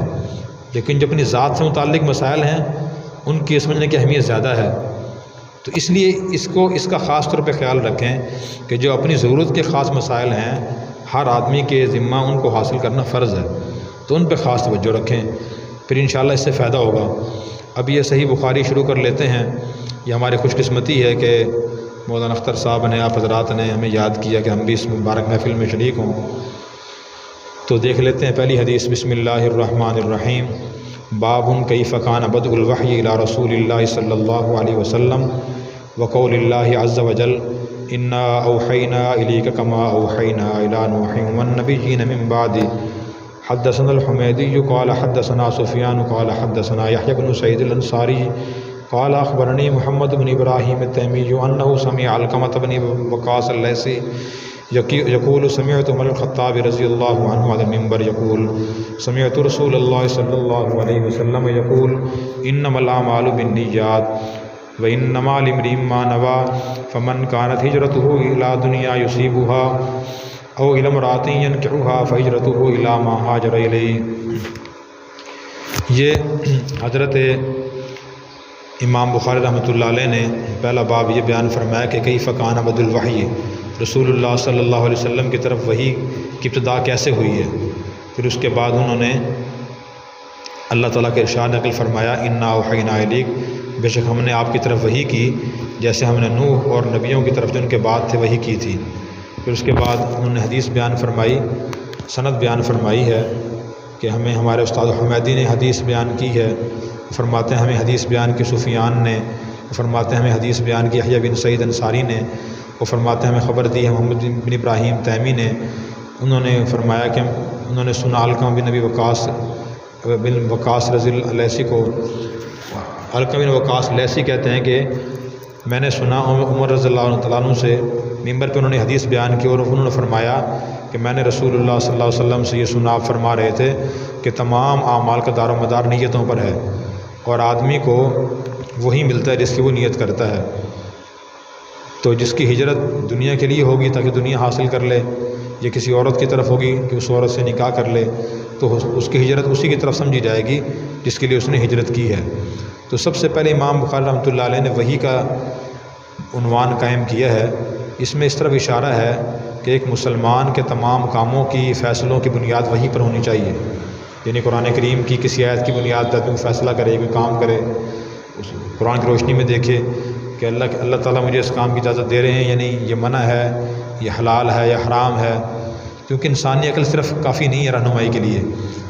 لیکن جو اپنی ذات سے متعلق مسائل ہیں ان کی سمجھنے کی اہمیت زیادہ ہے۔ تو اس لیے اس کا خاص طور پہ خیال رکھیں کہ جو اپنی ضرورت کے خاص مسائل ہیں ہر آدمی کے ذمہ ان کو حاصل کرنا فرض ہے، تو ان پہ خاص توجہ رکھیں، پھر انشاءاللہ اس سے فائدہ ہوگا۔ اب یہ صحیح بخاری شروع کر لیتے ہیں۔ یہ ہماری خوش قسمتی ہے کہ مولانا اختر صاحب نے، آپ حضرات نے ہمیں یاد کیا کہ ہم بھی اس مبارک محفل میں شریک ہوں۔ تو دیکھ لیتے ہیں پہلی حدیث، بسم اللہ الرحمن الرحیم۔ باب کیف کان بدء الوحی الی رسول اللہ صلی اللہ علیہ وسلم وقول اللہ عز وجل انا اوحینا الیک کما اوحینا الی نوح والنبیین من بعد حدثنا الحمیدی قال حدثنا سفیان قال حدثنا یحیی بن سعید الانصاری قال اخبرنی محمد بن ابراہیم التیمی انہ سمع علقمۃ بن وقاص اللیثی یقول سمعت عمر الخطاب رضی اللہ عنہ علی المنبر یقول سمعت رسول اللہ صلی اللہ علیہ وسلم یقول انما الاعمال بالنیات وانما لامرئ ما نوى فمن كانت هجرته الى دنیا یصیبها او الی امرأۃ ینکحها فہجرته الی ما ہاجر الیہ۔ یہ حضرت امام بخاری رحمۃ اللہ علیہ نے پہلا باب یہ بیان فرمایا کہ کیف کان بدء الوحی، رسول اللہ صلی اللہ علیہ وسلم کی طرف وحی کی ابتدا کیسے ہوئی ہے۔ پھر اس کے بعد انہوں نے اللہ تعالیٰ کے ارشاد نقل فرمایا انا اوحینا الیک، بے شک ہم نے آپ کی طرف وحی کی جیسے ہم نے نوح اور نبیوں کی طرف جو ان کے بعد تھے وحی کی تھی۔ پھر اس کے بعد انہوں نے حدیث بیان فرمائی، سند بیان فرمائی ہے کہ ہمیں ہمارے استاد حمیدی نے حدیث بیان کی ہے، فرماتے ہیں ہمیں حدیث بیان کی سفیان نے، فرماتے ہیں ہمیں حدیث بیان کی یحییٰ بن سعید انصاری نے، وہ فرماتے ہیں ہمیں خبر دی ہے محمد بن ابراہیم تیمی نے۔ انہوں نے فرمایا کہ انہوں نے سنا علقمہ بن نبی وقاص رضی اللہ لیثی کو، علقمہ بن وقاص لیثی کہتے ہیں کہ میں نے سنا عمر رضی اللہ تعالیٰ عنہ سے، ممبر پہ انہوں نے حدیث بیان کی اور انہوں نے فرمایا کہ میں نے رسول اللہ صلی اللہ علیہ وسلم سے یہ سنا، آپ فرما رہے تھے کہ تمام اعمال کا دار و مدار نیتوں پر ہے اور آدمی کو وہی ملتا ہے جس کی وہ نیت کرتا ہے۔ تو جس کی ہجرت دنیا کے لیے ہوگی تاکہ دنیا حاصل کر لے، یا کسی عورت کی طرف ہوگی کہ اس عورت سے نکاح کر لے، تو اس کی ہجرت اسی کی طرف سمجھی جائے گی جس کے لیے اس نے ہجرت کی ہے۔ تو سب سے پہلے امام بخاری رحمۃ اللہ علیہ نے وحی کا عنوان قائم کیا ہے۔ اس میں اس طرف اشارہ ہے کہ ایک مسلمان کے تمام کاموں کی فیصلوں کی بنیاد وحی پر ہونی چاہیے، یعنی قرآن کریم کی کسی آیت کی بنیاد پر کوئی فیصلہ کرے، کوئی کام کرے، اس قرآن کی روشنی میں دیکھے کہ اللہ تعالیٰ مجھے اس کام کی اجازت دے رہے ہیں، یعنی یہ منع ہے، یہ حلال ہے یا حرام ہے، کیونکہ انسانی عقل صرف کافی نہیں ہے رہنمائی کے لیے۔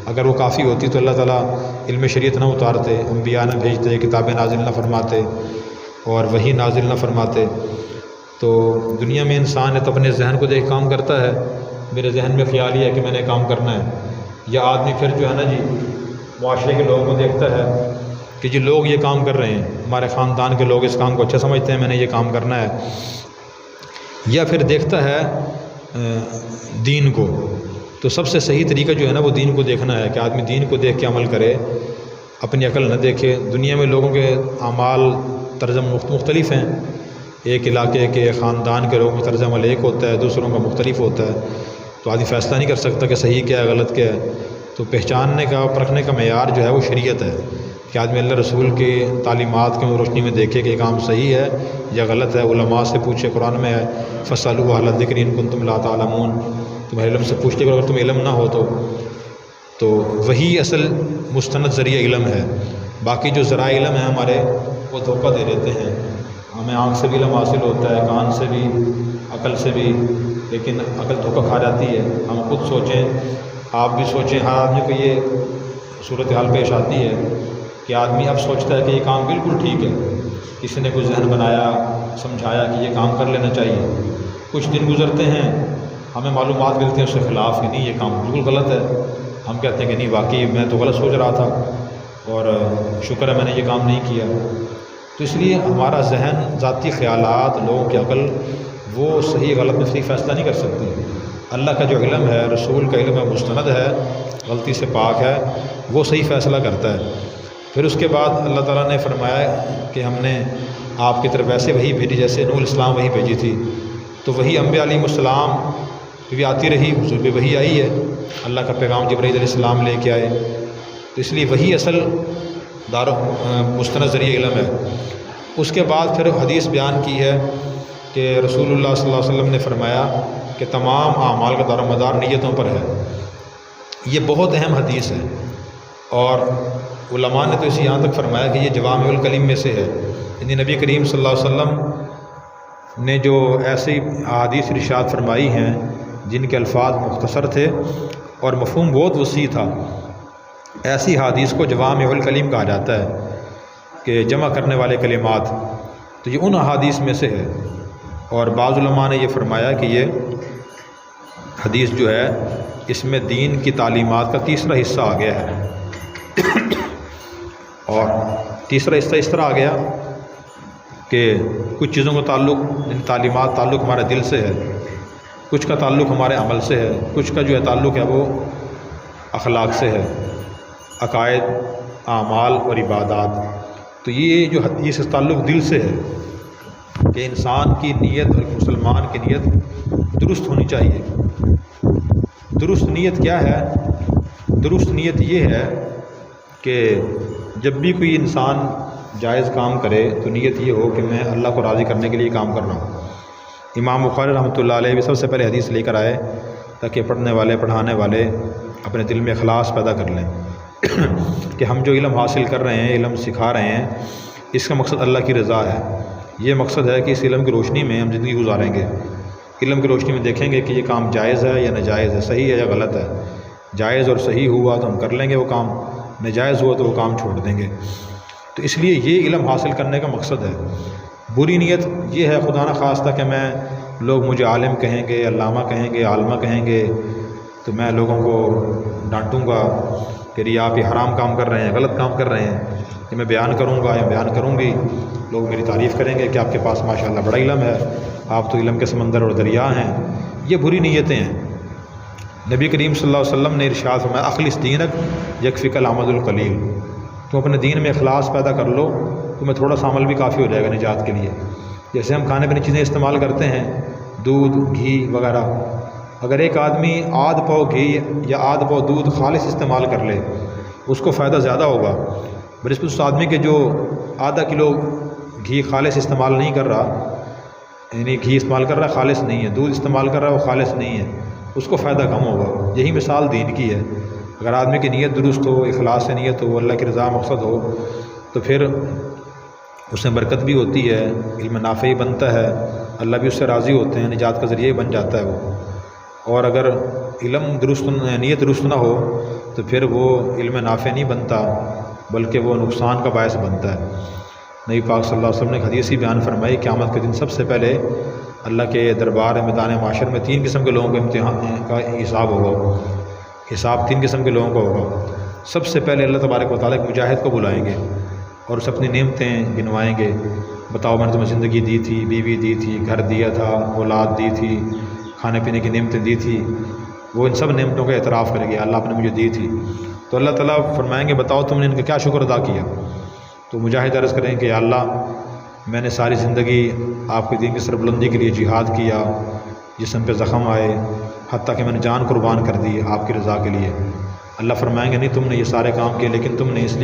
اگر وہ کافی ہوتی تو اللہ تعالیٰ علم شریعت نہ اتارتے، انبیاء نہ بھیجتے، کتابیں نازل نہ فرماتے اور وحی نازل نہ فرماتے۔ تو دنیا میں انسان ہے تو اپنے ذہن کو دیکھ کام کرتا ہے، میرے ذہن میں خیال ہی ہے کہ میں نے کام کرنا ہے، یا آدمی پھر جو ہے نا جی معاشرے کے لوگوں کو دیکھتا ہے کہ جی لوگ یہ کام کر رہے ہیں، ہمارے خاندان کے لوگ اس کام کو اچھا سمجھتے ہیں، میں نے یہ کام کرنا ہے، یا پھر دیکھتا ہے دین کو۔ تو سب سے صحیح طریقہ جو ہے نا وہ دین کو دیکھنا ہے کہ آدمی دین کو دیکھ کے عمل کرے، اپنی عقل نہ دیکھے۔ دنیا میں لوگوں کے اعمال طرز مختلف ہیں، ایک علاقے کے خاندان کے لوگوں کا طرز عمل ایک ہوتا ہے، دوسروں کا مختلف ہوتا ہے، تو آدمی فیصلہ نہیں کر سکتا کہ صحیح کیا ہے غلط کیا ہے۔ تو پہچاننے کا پرکھنے کا معیار جو ہے وہ شریعت ہے کہ آدمی اللہ رسول کی تعلیمات کی روشنی میں دیکھے کہ یہ کام صحیح ہے یا غلط ہے، علماء سے پوچھے، قرآن میں ہے فَاسْأَلُوا أَهْلَ الذِّكْرِ إِن كُنتُمْ لَا تَعْلَمُونَ، تمہارے علم سے پوچھتے اگر تمہیں علم نہ ہو تو وہی اصل مستند ذریعہ علم ہے۔ باقی جو ذرائع علم ہیں ہمارے وہ دھوکہ دے دیتے ہیں، ہمیں آنکھ سے بھی علم حاصل ہوتا ہے، کان سے بھی، عقل سے بھی، لیکن عقل دھوکہ کھا جاتی ہے۔ ہم خود سوچیں، آپ بھی سوچیں، ہر آدمی کو یہ صورتحال پیش آتی ہے کہ آدمی اب سوچتا ہے کہ یہ کام بالکل ٹھیک ہے، کسی نے کوئی ذہن بنایا، سمجھایا کہ یہ کام کر لینا چاہیے، کچھ دن گزرتے ہیں، ہمیں معلومات ملتی ہیں اس کے خلاف کہ نہیں یہ کام بالکل غلط ہے، ہم کہتے ہیں کہ نہیں واقعی میں تو غلط سوچ رہا تھا اور شکر ہے میں نے یہ کام نہیں کیا۔ تو اس لیے ہمارا ذہن، ذاتی خیالات، لوگوں کی عقل وہ صحیح غلط میں صحیح فیصلہ نہیں کر سکتی۔ اللہ کا جو علم ہے، رسول کا علم ہے، مستند ہے، غلطی سے پاک ہے، وہ صحیح فیصلہ کرتا ہے۔ پھر اس کے بعد اللہ تعالیٰ نے فرمایا کہ ہم نے آپ کی طرف ویسے وہی بھیجی جیسے نوح علیہ السلام وہی بھیجی تھی، تو وہی انبیاء علیہ السلام بھی آتی رہی، حضور بھی وہی آئی ہے، اللہ کا پیغام جبرائیل علیہ السلام لے کے آئے، تو اس لیے وہی اصل مستند ذریعہ علم ہے۔ اس کے بعد پھر حدیث بیان کی ہے کہ رسول اللہ صلی اللہ علیہ وسلم نے فرمایا کہ تمام اعمال کا دار و مدار نیتوں پر ہے۔ یہ بہت اہم حدیث ہے اور علماء نے تو اسے یہاں تک فرمایا کہ یہ جوامع الکلم میں سے ہے، یعنی نبی کریم صلی اللہ علیہ وسلم نے جو ایسی احادیث ارشاد فرمائی ہیں جن کے الفاظ مختصر تھے اور مفہوم بہت وسیع تھا، ایسی حدیث کو جوامع الکلم کہا جاتا ہے کہ جمع کرنے والے کلمات، تو یہ ان احادیث میں سے ہے۔ اور بعض علماء نے یہ فرمایا کہ یہ حدیث جو ہے اس میں دین کی تعلیمات کا تیسرا حصہ آ گیا ہے، اور تیسرا حصہ اس طرح آ گیا کہ کچھ چیزوں کا تعلیمات تعلق ہمارے دل سے ہے، کچھ کا تعلق ہمارے عمل سے ہے، کچھ کا جو ہے تعلق ہے وہ اخلاق سے ہے، عقائد، اعمال اور عبادات۔ تو یہ جو حدیث اس تعلق دل سے ہے کہ انسان کی نیت اور مسلمان کی نیت درست ہونی چاہیے۔ درست نیت کیا ہے؟ درست نیت یہ ہے کہ جب بھی کوئی انسان جائز کام کرے تو نیت یہ ہو کہ میں اللہ کو راضی کرنے کے لیے کام کر رہا ہوں۔ امام بخاری رحمۃ اللہ علیہ بھی سب سے پہلے حدیث لے کر آئے تاکہ پڑھنے والے پڑھانے والے اپنے دل میں اخلاص پیدا کر لیں کہ ہم جو علم حاصل کر رہے ہیں، علم سکھا رہے ہیں، اس کا مقصد اللہ کی رضا ہے۔ یہ مقصد ہے کہ اس علم کی روشنی میں ہم زندگی گزاریں گے، علم کی روشنی میں دیکھیں گے کہ یہ کام جائز ہے یا ناجائز ہے، صحیح ہے یا غلط ہے۔ جائز اور صحیح ہوا تو ہم کر لیں گے وہ کام، ناجائز ہوا تو وہ کام چھوڑ دیں گے۔ تو اس لیے یہ علم حاصل کرنے کا مقصد ہے۔ بری نیت یہ ہے خدا نخواستہ کہ میں لوگ مجھے عالم کہیں گے، علامہ کہیں گے، عالمہ کہیں گے تو میں لوگوں کو ڈانٹوں گا کہ یہ آپ یہ حرام کام کر رہے ہیں، غلط کام کر رہے ہیں، کہ میں بیان کروں گا یا بیان کروں گی، لوگ میری تعریف کریں گے کہ آپ کے پاس ماشاءاللہ بڑا علم ہے، آپ تو علم کے سمندر اور دریا ہیں۔ یہ بری نیتیں ہیں۔ نبی کریم صلی اللہ علیہ وسلم نے ارشاد فرمایا اخلص دینک یکفیک العمل القلیل، تم اپنے دین میں اخلاص پیدا کر لو، تمہیں تھوڑا سا عمل بھی کافی ہو جائے گا نجات کے لیے۔ جیسے ہم کھانے پینے چیزیں استعمال کرتے ہیں، دودھ، گھی وغیرہ، اگر ایک آدمی آدھ پاؤ گھی یا آدھ پاؤ دودھ خالص استعمال کر لے اس کو فائدہ زیادہ ہوگا بنسبت اس آدمی کے جو آدھا کلو گھی خالص استعمال نہیں کر رہا، یعنی گھی استعمال کر رہا ہے خالص نہیں ہے، دودھ استعمال کر رہا ہے وہ خالص نہیں ہے، اس کو فائدہ کم ہوگا۔ یہی مثال دین کی ہے۔ اگر آدمی کی نیت درست ہو، اخلاص سے نیت ہو، اللہ کی رضا مقصد ہو، تو پھر اس میں برکت بھی ہوتی ہے، علم نافع بنتا ہے، اللہ بھی اس سے راضی ہوتے ہیں، نجات کا ذریعہ بن جاتا ہے وہ۔ اور اگر علم درست، نیت درست نہ ہو تو پھر وہ علم نافع نہیں بنتا بلکہ وہ نقصان کا باعث بنتا ہے۔ نبی پاک صلی اللہ علیہ وسلم نے ایک حدیث بیان فرمائی قیامت کے دن سب سے پہلے اللہ کے دربار میدان معاشر میں 3 قسم کے لوگوں کو امتحان کا حساب ہوگا۔ حساب 3 قسم کے لوگوں کو ہوگا۔ سب سے پہلے اللہ تبارک و تعالیٰ ایک مجاہد کو بلائیں گے اور اسے اپنی نعمتیں گنوائیں گے، بتاؤ میں نے تمہیں زندگی دی تھی، بیوی دی تھی، گھر دیا تھا، اولاد دی تھی، کھانے پینے کی نعمتیں دی تھی۔ وہ ان سب نعمتوں کا اعتراف کرے گی، اللہ آپ نے مجھے دی تھی۔ تو اللہ تعالیٰ فرمائیں گے بتاؤ تم نے ان کا کیا شکر ادا کیا؟ تو مجاہد عرض کریں کہ یا اللہ میں نے ساری زندگی آپ کے دین کی سربلندی کے لیے جہاد کیا، جسم پہ زخم آئے، حتیٰ کہ میں نے جان قربان کر دی آپ کی رضا کے لیے۔ اللہ فرمائیں گے نہیں تم نے یہ سارے کام کیے، لیکن تم نے اس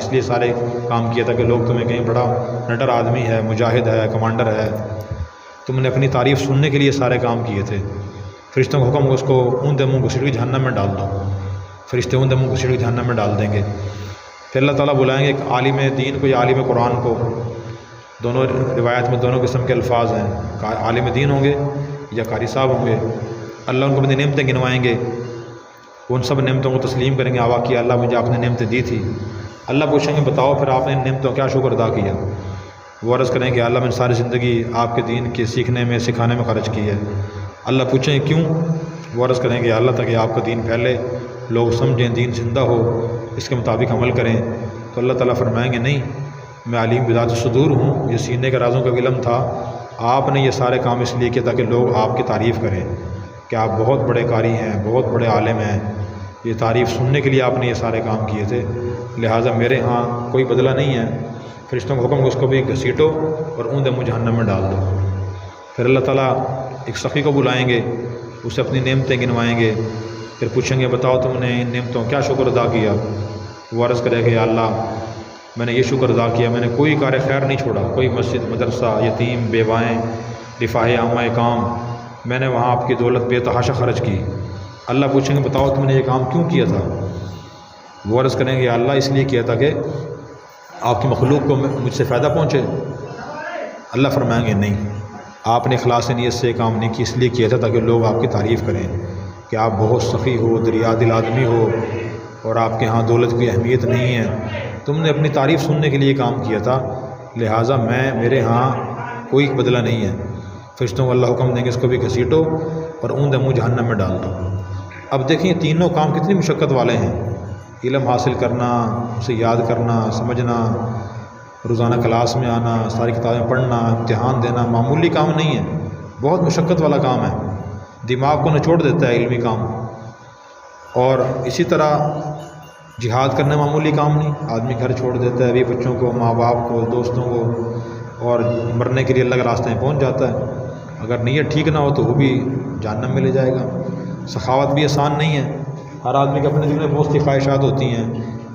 لیے سارے کام کیا تھا کہ لوگ تمہیں کہیں بڑا نڈر آدمی ہے، مجاہد ہے، کمانڈر ہے، تم نے اپنی تعریف سننے کے لیے سارے کام کیے تھے۔ فرشتوں کا حکم اس کو اون دے منہ گھسیٹ کے جہنم میں ڈال دو، فرشتے اون دے منہ گھسیٹ کے جہنم میں ڈال دیں گے۔ پھر اللہ تعالیٰ بلائیں گے ایک عالم دین کو یا عالم قرآن کو، دونوں روایت میں دونوں قسم کے الفاظ ہیں، عالم دین ہوں گے یا قاری صاحب ہوں گے۔ اللہ ان کو اپنی نعمتیں گنوائیں گے، وہ ان سب نعمتوں کو تسلیم کریں گے، آوا کیا اللہ مجھے آپ نے نعمتیں دی تھی۔ اللہ پوچھیں گے بتاؤ پھر آپ نے ان نعمتوں کیا شکر ادا کیا؟ وہ عرض کریں کہ اللہ میں نے ساری زندگی آپ کے دین کے سیکھنے میں سکھانے میں خرچ کی ہے۔ اللہ پوچھیں گے کیوں؟ وہ عرض کریں کہ اللہ تاکہ آپ کا دین پھیلے، لوگ سمجھیں، دین زندہ ہو، اس کے مطابق عمل کریں۔ تو اللہ تعالیٰ فرمائیں گے نہیں، میں علیم بذات الصدور ہوں، یہ سینے کے رازوں کا علم تھا، آپ نے یہ سارے کام اس لیے کیا تاکہ لوگ آپ کی تعریف کریں کہ آپ بہت بڑے قاری ہیں، بہت بڑے عالم ہیں، یہ تعریف سننے کے لیے آپ نے یہ سارے کام کیے تھے، لہٰذا میرے ہاں کوئی بدلہ نہیں ہے۔ فرشتوں کا حکم اس کو بھی گھسیٹو اور اون دے منہ جہنم میں ڈال دو۔ پھر اللہ تعالیٰ ایک سخی کو بلائیں گے، اسے اپنی نعمتیں گنوائیں گے، پھر پوچھیں گے بتاؤ تم نے ان نعمتوں کیا شکر ادا کیا؟ وہ عرض کرے کہ یا اللہ میں نے یہ شکر ادا کیا، میں نے کوئی کار خیر نہیں چھوڑا، کوئی مسجد، مدرسہ، یتیم، بیوائیں، رفاہ عامہ کام، میں نے وہاں آپ کی دولت بے تحاشا خرچ کی۔ اللہ پوچھیں گے بتاؤ تم نے یہ کام کیوں کیا تھا؟ وہ عرض کریں گے یا اللہ اس لیے کیا تھا کہ آپ کی مخلوق کو مجھ سے فائدہ پہنچے۔ اللہ فرمائیں گے نہیں، آپ نے اخلاص نیت سے کام نہیں کی، اس لیے کیا تھا تاکہ لوگ آپ کی تعریف کریں کہ آپ بہت سخی ہو، دریا دل آدمی ہو، اور آپ کے ہاں دولت کی اہمیت نہیں ہے، تم نے اپنی تعریف سننے کے لیے کام کیا تھا، لہٰذا میرے ہاں کوئی بدلہ نہیں ہے۔ فرشتوں کو اللہ حکم دیں گے اس کو بھی گھسیٹو اور اوندا منہ جہنم میں ڈال دو۔ اب دیکھیں یہ تینوں کام کتنی مشقت والے ہیں، علم حاصل کرنا، اسے یاد کرنا، سمجھنا، روزانہ کلاس میں آنا، ساری کتابیں پڑھنا، امتحان دینا، معمولی کام نہیں ہے، بہت مشقت والا کام ہے، دماغ کو نچوڑ دیتا ہے علمی کام۔ اور اسی طرح جہاد کرنا معمولی کام نہیں، آدمی گھر چھوڑ دیتا ہے، ابھی بچوں کو، ماں باپ کو، دوستوں کو، اور مرنے کے لیے اللہ کے راستے میں پہنچ جاتا ہے۔ اگر نیت ٹھیک نہ ہو تو وہ بھی جہنم میں لے جائے گا۔ سخاوت بھی آسان نہیں ہے، ہر آدمی کے اپنے دل میں بہت سی خواہشات ہوتی ہیں،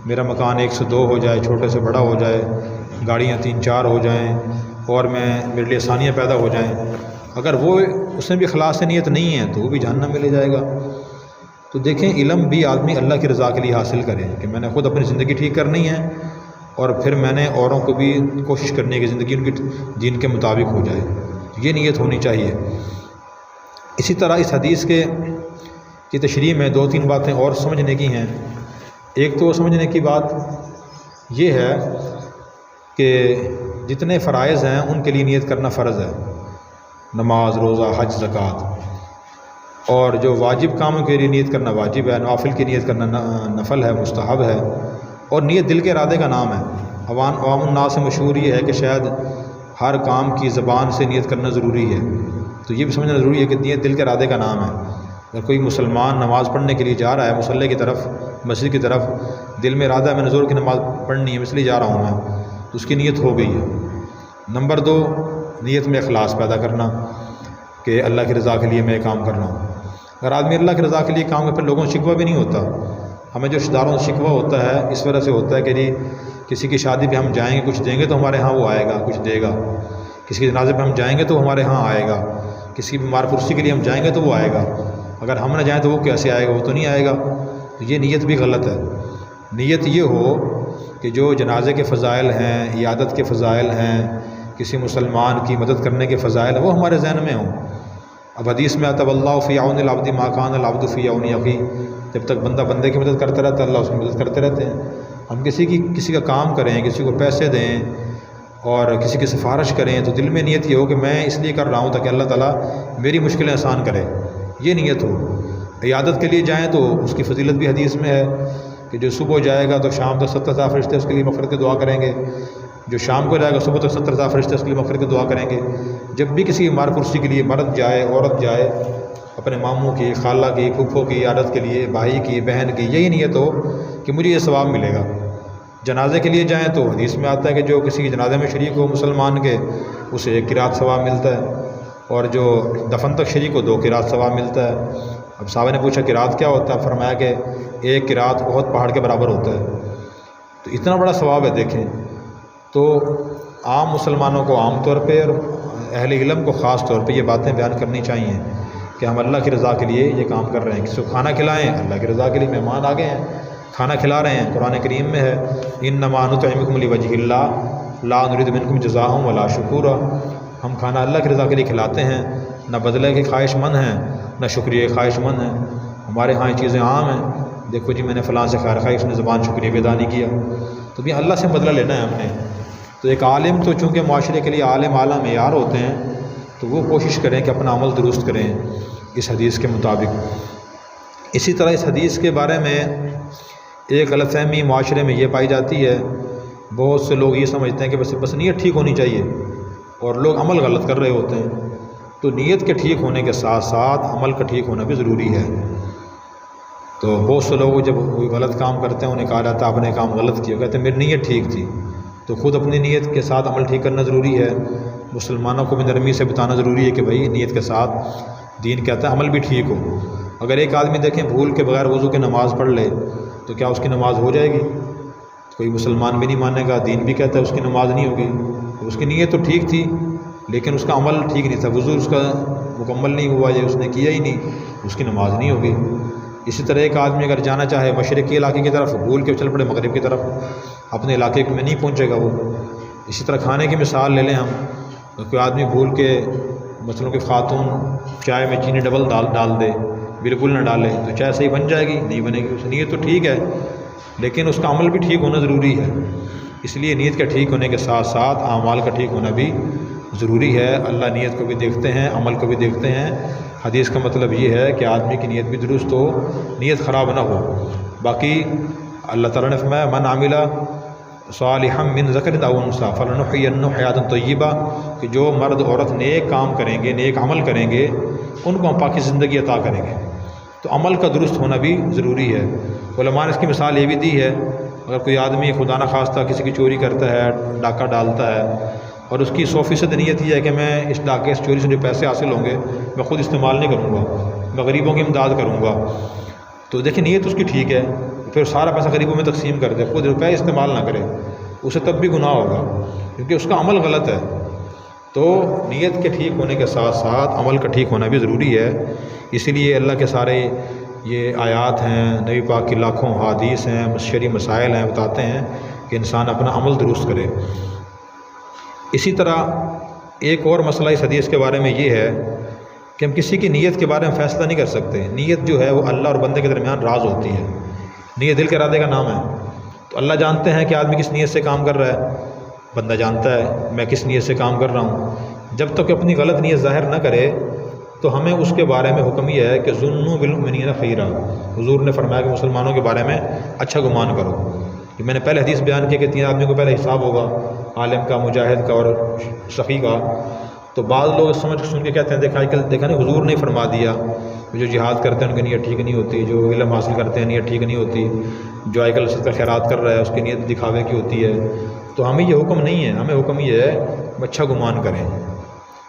میرا مکان 1 سے 2 ہو جائے، چھوٹے سے بڑا ہو جائے، گاڑیاں 3-4 ہو جائیں، اور میرے لیے آسانیاں پیدا ہو جائیں۔ اگر وہ اس میں بھی اخلاص سے نیت نہیں ہے تو وہ بھی جہنم میں لے جائے گا۔ تو دیکھیں علم بھی آدمی اللہ کی رضا کے لیے حاصل کرے کہ میں نے خود اپنی زندگی ٹھیک کرنی ہے، اور پھر میں نے اوروں کو بھی کوشش کرنی ہے کہ زندگی ان کی دین کے مطابق ہو جائے، یہ نیت ہونی چاہیے۔ اسی طرح اس حدیث کی تشریح میں 2-3 باتیں اور سمجھنے کی ہیں۔ ایک تو سمجھنے کی بات یہ ہے کہ جتنے فرائض ہیں ان کے لیے نیت کرنا فرض ہے، نماز، روزہ، حج، زکوٰۃ، اور جو واجب کاموں کے لیے نیت کرنا واجب ہے، نوافل کی نیت کرنا نفل ہے، مستحب ہے۔ اور نیت دل کے ارادے کا نام ہے۔ عوام الناس سے مشہور یہ ہے کہ شاید ہر کام کی زبان سے نیت کرنا ضروری ہے، تو یہ بھی سمجھنا ضروری ہے کہ نیت دل کے ارادے کا نام ہے۔ اگر کوئی مسلمان نماز پڑھنے کے لیے جا رہا ہے مصلی کی طرف، مسجد کی طرف، دل میں ارادہ ہے میں نے ظہر کی نماز پڑھنی ہے، اس لیے جا رہا ہوں میں، تو اس کی نیت ہو گئی ہے۔ نمبر 2، نیت میں اخلاص پیدا کرنا کہ اللہ کی رضا کے لیے میں کام کر رہا ہوں۔ اگر آدمی اللہ کی رضا کے لیے کام کرے پھر لوگوں سے شکوہ بھی نہیں ہوتا۔ ہمیں جو رشتہ داروں سے شکوہ ہوتا ہے اس وجہ سے ہوتا ہے کہ جی کسی کی شادی پہ ہم جائیں گے، کچھ دیں گے تو ہمارے ہاں وہ آئے گا، کچھ دے گا، کسی کے جنازے پہ ہم جائیں گے تو ہمارے ہاں آئے گا، کسی کی بیمار پرسی کے لیے ہم جائیں گے تو وہ آئے گا، اگر ہم نہ جائیں تو وہ کیسے آئے گا، وہ تو نہیں آئے گا۔ تو یہ نیت بھی غلط ہے۔ نیت یہ ہو کہ جو جنازے کے فضائل ہیں، عیادت کے فضائل ہیں، کسی مسلمان کی مدد کرنے کے فضائل ہیں، وہ ہمارے ذہن میں ہوں۔ اب حدیث میں آتا واللہ فی عون العبد ما کان العبد فی عون اخیہ، جب تک بندہ بندے کی مدد کرتا رہتا ہے اللہ اس کی مدد کرتے رہتے ہیں۔ ہم کسی کا کام کریں، کسی کو پیسے دیں اور کسی کی سفارش کریں تو دل میں نیت یہ ہو کہ میں اس لیے کر رہا ہوں تاکہ اللہ تعالیٰ میری مشکلیں آسان کرے، یہ نیت ہو۔ عیادت کے لیے جائیں تو اس کی فضیلت بھی حدیث میں ہے کہ جو صبح جائے گا تو شام تک 70,000 فرشتے اس کے لیے مغفرت کی دعا کریں گے، جو شام کو جائے گا صبح تک 70,000 فرشتے اس کے لیے مغفرت کی دعا کریں گے۔ جب بھی کسی مار پرسی کے لیے مرد جائے، عورت جائے، اپنے ماموں کی، خالہ کی، پھپھو کی عیادت کے لیے، بھائی کی، بہن کی، یہی نیت ہو کہ مجھے یہ ثواب ملے گا۔ جنازے کے لیے جائیں تو حدیث میں آتا ہے کہ جو کسی جنازے میں شریک ہو مسلمان کے اسے 1 قرات ثواب ملتا ہے، اور جو دفن تک شریک ہو 2 قرات ثواب ملتا ہے۔ اب صحابہ نے پوچھا قرات کیا ہوتا ہے؟ فرمایا کہ 1 قرات احد پہاڑ کے برابر ہوتا ہے۔ تو اتنا بڑا ثواب ہے دیکھیں۔ تو عام مسلمانوں کو عام طور پہ اور اہل علم کو خاص طور پہ یہ باتیں بیان کرنی چاہیے کہ ہم اللہ کی رضا کے لیے یہ کام کر رہے ہیں۔ کسی کو کھانا کھلائیں اللہ کی رضا کے لیے، مہمان آ گئے ہیں کھانا کھلا رہے ہیں، قرآن کریم میں ہے انما نطعمکم لوجہ اللہ لا نرید منکم جزاء ولا شکورا، ہم کھانا اللہ کی رضا کے لیے کھلاتے ہیں، نہ بدلے کے خواہش مند ہیں نہ شکریہ کے خواہش مند ہیں۔ ہمارے ہاں یہ چیزیں عام ہیں، دیکھو جی میں نے فلاں سے خیر خواہ، اس نے زبان شکریہ بھی ادا نہیں کیا، تو بھی اللہ سے بدلہ لینا ہے ہم نے۔ تو ایک عالم تو چونکہ معاشرے کے لیے عالم اعلیٰ معیار ہوتے ہیں تو وہ کوشش کریں کہ اپنا عمل درست کریں اس حدیث کے مطابق۔ اسی طرح اس حدیث کے بارے میں ایک غلط فہمی معاشرے میں یہ پائی جاتی ہے، بہت سے لوگ یہ سمجھتے ہیں کہ بس نیت ٹھیک ہونی چاہیے، اور لوگ عمل غلط کر رہے ہوتے ہیں۔ تو نیت کے ٹھیک ہونے کے ساتھ ساتھ عمل کا ٹھیک ہونا بھی ضروری ہے۔ تو بہت سے لوگ جب کوئی غلط کام کرتے ہیں انہیں کہا جاتا ہے آپ نے کام غلط کیا، کہتے ہیں میری نیت ٹھیک تھی۔ تو خود اپنی نیت کے ساتھ عمل ٹھیک کرنا ضروری ہے۔ مسلمانوں کو بھی نرمی سے بتانا ضروری ہے کہ بھائی نیت کے ساتھ دین کہتا ہے عمل بھی ٹھیک ہو۔ اگر ایک آدمی دیکھیں بھول کے بغیر وضو کے نماز پڑھ لے تو کیا اس کی نماز ہو جائے گی؟ کوئی مسلمان بھی نہیں مانے گا، دین بھی کہتا ہے اس کی نماز نہیں ہوگی۔ اس کی نیت تو ٹھیک تھی لیکن اس کا عمل ٹھیک نہیں تھا، وضو اس کا مکمل نہیں ہوا یا اس نے کیا ہی نہیں، اس کی نماز نہیں ہوگی۔ اسی طرح ایک آدمی اگر جانا چاہے مشرقی علاقے کی طرف، بھول کے چل پڑے مغرب کی طرف، اپنے علاقے میں نہیں پہنچے گا وہ۔ اسی طرح کھانے کی مثال لے لیں ہم، کوئی آدمی بھول کے مثلاً کہ خاتون چائے میں چینی ڈبل ڈال دے، بالکل نہ ڈالے، تو چائے صحیح بن جائے گی؟ نہیں بنے گی۔ اس نیت تو ٹھیک ہے لیکن اس کا عمل بھی ٹھیک ہونا ضروری ہے۔ اس لیے نیت کا ٹھیک ہونے کے ساتھ ساتھ اعمال کا ٹھیک ہونا بھی ضروری ہے، اللہ نیت کو بھی دیکھتے ہیں، عمل کو بھی دیکھتے ہیں۔ حدیث کا مطلب یہ ہے کہ آدمی کی نیت بھی درست ہو، نیت خراب نہ ہو۔ باقی اللہ تعالیٰ نے فرمایا من عمل صالحا من ذکر او انثی فلنحینہ حیاۃ طیبہ، کہ جو مرد عورت نیک کام کریں گے، نیک عمل کریں گے، ان کو ہم پاکی زندگی عطا کریں گے۔ تو عمل کا درست ہونا بھی ضروری ہے۔ علماء نے اس کی مثال یہ بھی دی ہے، اگر کوئی آدمی خدا نخواستہ کسی کی چوری کرتا ہے، ڈاکہ ڈالتا ہے، اور اس کی 100% نیت یہ ہے کہ میں اس ڈاکے سے چوری سے جو پیسے حاصل ہوں گے میں خود استعمال نہیں کروں گا، میں غریبوں کی امداد کروں گا، تو دیکھیں نیت اس کی ٹھیک ہے، پھر سارا پیسہ غریبوں میں تقسیم کر دے، خود روپے استعمال نہ کرے، اسے تب بھی گناہ ہوگا کیونکہ اس کا عمل غلط ہے۔ تو نیت کے ٹھیک ہونے کے ساتھ ساتھ عمل کا ٹھیک ہونا بھی ضروری ہے۔ اسی لیے اللہ کے سارے یہ آیات ہیں، نبی پاک کی لاکھوں حدیث ہیں، شرعی مسائل ہیں، بتاتے ہیں کہ انسان اپنا عمل درست کرے۔ اسی طرح ایک اور مسئلہ اس حدیث کے بارے میں یہ ہے کہ ہم کسی کی نیت کے بارے میں فیصلہ نہیں کر سکتے۔ نیت جو ہے وہ اللہ اور بندے کے درمیان راز ہوتی ہے۔ نیت دل کے ارادے کا نام ہے، تو اللہ جانتے ہیں کہ آدمی کس نیت سے کام کر رہا ہے، بندہ جانتا ہے میں کس نیت سے کام کر رہا ہوں۔ جب تک اپنی غلط نیت ظاہر نہ کرے تو ہمیں اس کے بارے میں حکم یہ ہے کہ ظنوا بالمؤمنین خیرا، حضور نے فرمایا کہ مسلمانوں کے بارے میں اچھا گمان کرو۔ کہ میں نے پہلے حدیث بیان کی کہ 3 آدمیوں کو پہلے حساب ہوگا، عالم کا، مجاہد کا اور سخی کا۔ تو بعض لوگ سمجھ سن کے کہتے ہیں دیکھا نہیں حضور نے فرما دیا، جو جہاد کرتے ہیں ان کی نیت ٹھیک نہیں ہوتی، جو علم حاصل کرتے ہیں نیت ٹھیک نہیں ہوتی، جو آج کل صدقہ خیرات کر رہا ہے اس کی نیت دکھاوے کی ہوتی ہے۔ تو ہمیں یہ حکم نہیں ہے، ہمیں حکم یہ ہے کہ اچھا گمان کریں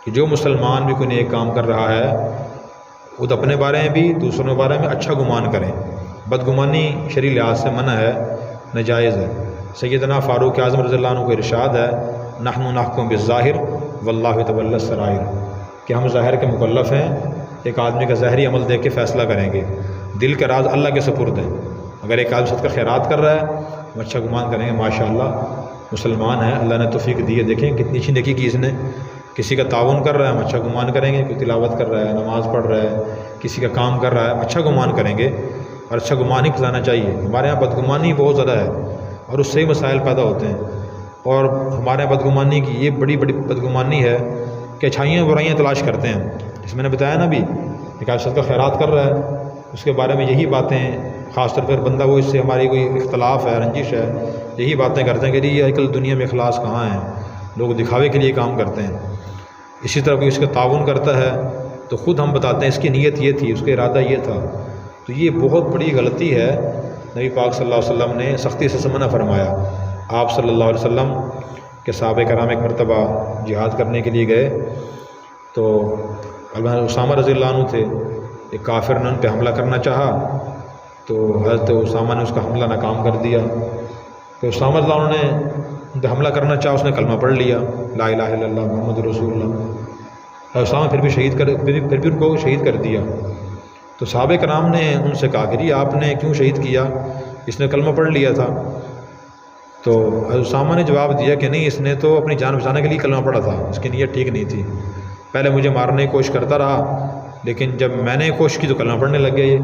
کہ جو مسلمان بھی کوئی نیک کام کر رہا ہے خود اپنے بارے میں بھی دوسروں کے بارے میں اچھا گمان کریں۔ بدگمانی شرعی لحاظ سے منع ہے، ناجائز ہے۔ سیدنا فاروق اعظم رضی اللہ عنہ کو ارشاد ہے نحن نحکم بالظاہر واللہ یتولی السرائر، کہ ہم ظاہر کے مکلف ہیں، ایک آدمی کا ظاہری عمل دیکھ کے فیصلہ کریں گے، دل کے راز اللہ کے سپرد ہیں۔ اگر ایک آدمی صدقہ خیرات کر رہا ہے ہم اچھا گمان کریں گے ماشاءاللہ مسلمان ہے، اللہ نے توفیق دی ہے، دیکھیں کتنی اچھی نیکی کی اس نے۔ کسی کا تعاون کر رہا ہے ہم اچھا گمان کریں گے، کوئی تلاوت کر رہا ہے، نماز پڑھ رہا ہے، کسی کا کام کر رہا ہے اچھا گمان کریں گے، اور اچھا گمان ہی کھلانا چاہیے۔ ہمارے یہاں بدگمانی بہت زیادہ ہے اور اس سے ہی مسائل پیدا ہوتے ہیں۔ اور ہمارے یہاں بدگمانی کی یہ بڑی بدگمانی ہے کہ اچھائیاں برائیاں تلاش کرتے ہیں۔ جس میں نے بتایا نا بھی ایک آدمی صدقہ خیرات کر رہا ہے اس کے بارے میں یہی باتیں، خاص طور پر بندہ وہ اس سے ہماری کوئی اختلاف ہے، رنجش ہے، یہی باتیں کرتے ہیں کہ یہ آج کل دنیا میں اخلاص کہاں ہے، لوگ دکھاوے کے لیے کام کرتے ہیں۔ اسی طرح کوئی اس کا تعاون کرتا ہے تو خود ہم بتاتے ہیں اس کی نیت یہ تھی، اس کا ارادہ یہ تھا، تو یہ بہت بڑی غلطی ہے۔ نبی پاک صلی اللہ علیہ وسلم نے سختی سے منع فرمایا۔ آپ صلی اللہ علیہ وسلم کے صحابہ کرام ایک مرتبہ جہاد کرنے کے لیے گئے تو اسامہ رضی اللہ عنہ تھے، ایک کافر نے ان پہ حملہ کرنا چاہا تو حضرت اسامہ نے اس کا حملہ ناکام کر دیا۔ تو اسامہ رضی اللہ عنہ نے ان پہ حملہ کرنا چاہا، اس نے کلمہ پڑھ لیا لا الہ الا اللہ محمد رسول اللہ، اور اسامہ پھر بھی ان کو شہید کر دیا۔ تو صحابہ کرام نے ان سے کہا کہ جی آپ نے کیوں شہید کیا، اس نے کلمہ پڑھ لیا تھا۔ تو حضرت اسامہ نے جواب دیا کہ نہیں، اس نے تو اپنی جان بچانے کے لیے کلمہ پڑھا تھا، اس کی نیت ٹھیک نہیں تھی، پہلے مجھے مارنے کی کوشش کرتا رہا لیکن جب میں نے کوشش کی تو کلمہ پڑھنے لگ گیا۔ یہ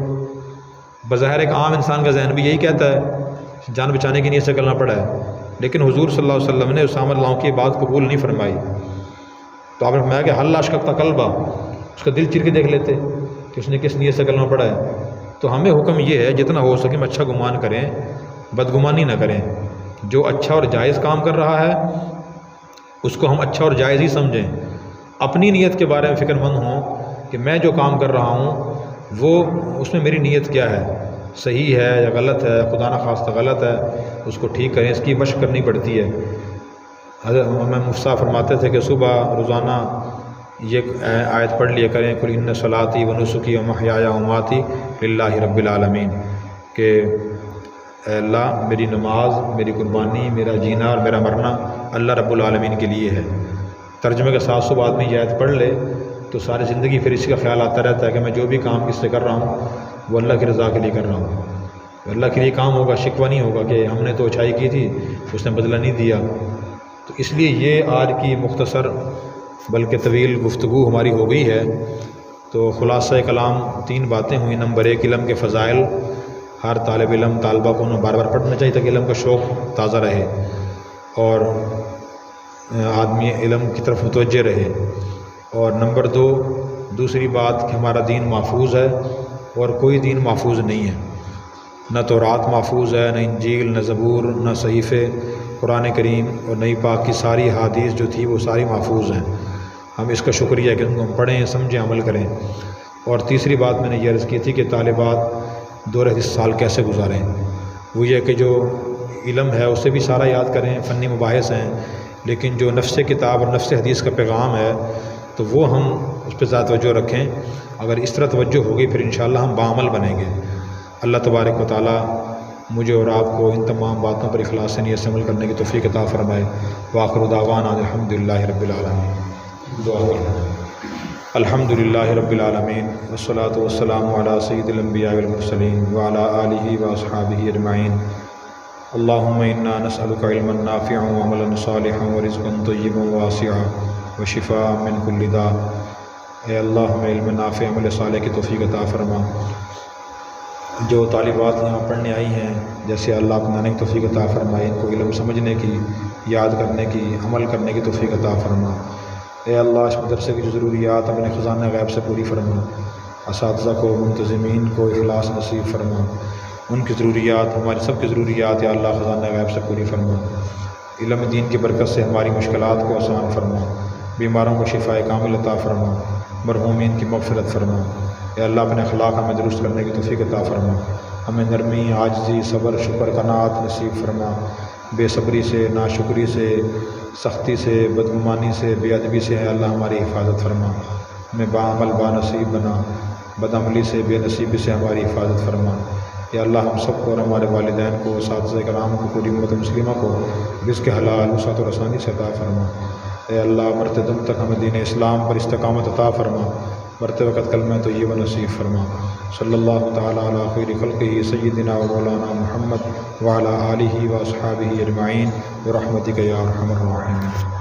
بظاہر ایک عام انسان کا ذہن بھی یہی کہتا ہے جان بچانے کی نیت سے کلمہ پڑھا ہے، لیکن حضور صلی اللہ علیہ وسلم نے اسامہ رضی اللہ عنہ کی بات قبول نہیں فرمائی۔ تو آپ نے فرمایا کہ حل اشککت قلبہ، اس کا دل چیر کے دیکھ لیتے کہ اس نے کس نیت سے کلمہ پڑھا ہے۔ تو ہمیں حکم یہ ہے جتنا ہو سکے ہم اچھا گمان کریں، بدگمانی نہ کریں۔ جو اچھا اور جائز کام کر رہا ہے اس کو ہم اچھا اور جائز ہی سمجھیں، اپنی نیت کے بارے میں فکر مند ہوں کہ میں جو کام کر رہا ہوں وہ اس میں میری نیت کیا ہے، صحیح ہے یا غلط ہے، خدا نخواستہ غلط ہے اس کو ٹھیک کریں، اس کی مشق کرنی پڑتی ہے۔ حضرت امام مفتی صاحب فرماتے تھے کہ صبح روزانہ یہ آیت پڑھ لیا کریں قل ان صلاتی و نسکی و محیای و مماتی للہ رب العالمین، کہ اے اللہ میری نماز، میری قربانی، میرا جینا اور میرا مرنا اللہ رب العالمین کے لیے ہے۔ ترجمے کے ساتھ صبح آدمی یہ آیت پڑھ لے تو ساری زندگی پھر اسی کا خیال آتا رہتا ہے کہ میں جو بھی کام کس سے کر رہا ہوں وہ اللہ کی رضا کے لیے کر رہا ہوں، اللہ کے لیے کام ہوگا، شکوہ نہیں ہوگا کہ ہم نے تو اچھائی کی تھی اس نے بدلہ نہیں دیا۔ تو اس لیے یہ آج کی مختصر بلکہ طویل گفتگو ہماری ہو گئی ہے۔ تو خلاصہ کلام 3 باتیں ہوئیں۔ نمبر 1 علم کے فضائل، ہر طالب علم طالبہ کو انہیں بار بار پڑھنا چاہیے تاکہ علم کا شوق تازہ رہے، اور آدمی علم کی طرف متوجہ رہے۔ اور نمبر 2 دوسری بات کہ ہمارا دین محفوظ ہے اور کوئی دین محفوظ نہیں ہے، نہ تورات محفوظ ہے، نہ انجیل، نہ زبور، نہ صحیفے، قرآن کریم اور نئی پاک کی ساری حدیث جو تھی وہ ساری محفوظ ہیں۔ ہم اس کا شکریہ کہ ان کو ہم پڑھیں، سمجھیں، عمل کریں۔ اور تیسری بات میں نے یہ عرض کی تھی کہ طالبات دور حدیث سال کیسے گزاریں، وہ یہ کہ جو علم ہے اسے بھی سارا یاد کریں، فنی مباحث ہیں، لیکن جو نفس کتاب اور نفس حدیث کا پیغام ہے تو وہ ہم اس پہ زیادہ توجہ رکھیں۔ اگر اس طرح توجہ ہوگی پھر انشاءاللہ ہم بعمل بنیں گے۔ اللہ تبارک و تعالی مجھے اور آپ کو ان تمام باتوں پر اخلاص سے نیت سے عمل کرنے کی توفیق عطا فرمائے۔ وآخر دعوانا الحمدللہ رب العالمین۔ دعا کریں۔ الحمدللہ رب العالمین والصلاة والسلام علی سید الانبیاء والمرسلین وعلی آلہ واصحابہ اجمعین۔ اللہم انا نسألک علما نافعا وعملا صالحا ورزقا طیبا واسعا وشفاء من کل داء۔ اے اللہ ہمیں علم نافع عمل صالح کی توفیق عطا فرما۔ جو طالبات یہاں پڑھنے آئی ہیں جیسے اللہ اپنانے کی توفیق عطا فرمائے، ان کو علم سمجھنے کی، یاد کرنے کی، عمل کرنے کی توفیق عطا فرما۔ اے اللہ اس مدرسے کی جو ضروریات اپنے خزانہ غیب سے پوری فرما، اساتذہ کو، منتظمین کو اخلاص نصیب فرما، ان کی ضروریات، ہماری سب کی ضروریات یا اللہ خزانہ غیب سے پوری فرما۔ علم دین کی برکت سے ہماری مشکلات کو آسان فرما، بیماروں کو شفاء کامل عطا فرما، مرحومین کی مغفرت فرما۔ اے اللہ اپنے اخلاق ہمیں درست کرنے کی توفیق عطا فرما، ہمیں نرمی، عاجزی، صبر، شکر، قناعت نصیب فرما۔ بے صبری سے، ناشکری سے، سختی سے، بدگمانی سے، بے ادبی سے اے اللہ ہماری حفاظت فرما۔ ہمیں باعمل بانصیب بنا، بدعملی سے، بے نصیبی سے ہماری حفاظت فرما۔ یا اللہ ہم سب کو اور ہمارے والدین کو، اساتذہ کرام کو، پوری امت مسلمہ کو رزق حلال، وسعت اور آسانی سے عطا فرما۔ اے اللہ مرتے دم تک ہمیں دین اسلام پر استقامت عطا فرما، مرتے وقت کلمہ طیبہ نصیب فرما۔ صلی اللہ تعالیٰ علی خیر خلقہ سیدنا و مولانا محمد وعلی آلہ و اصحابہ اجمعین برحمتک یا ارحم الراحمین۔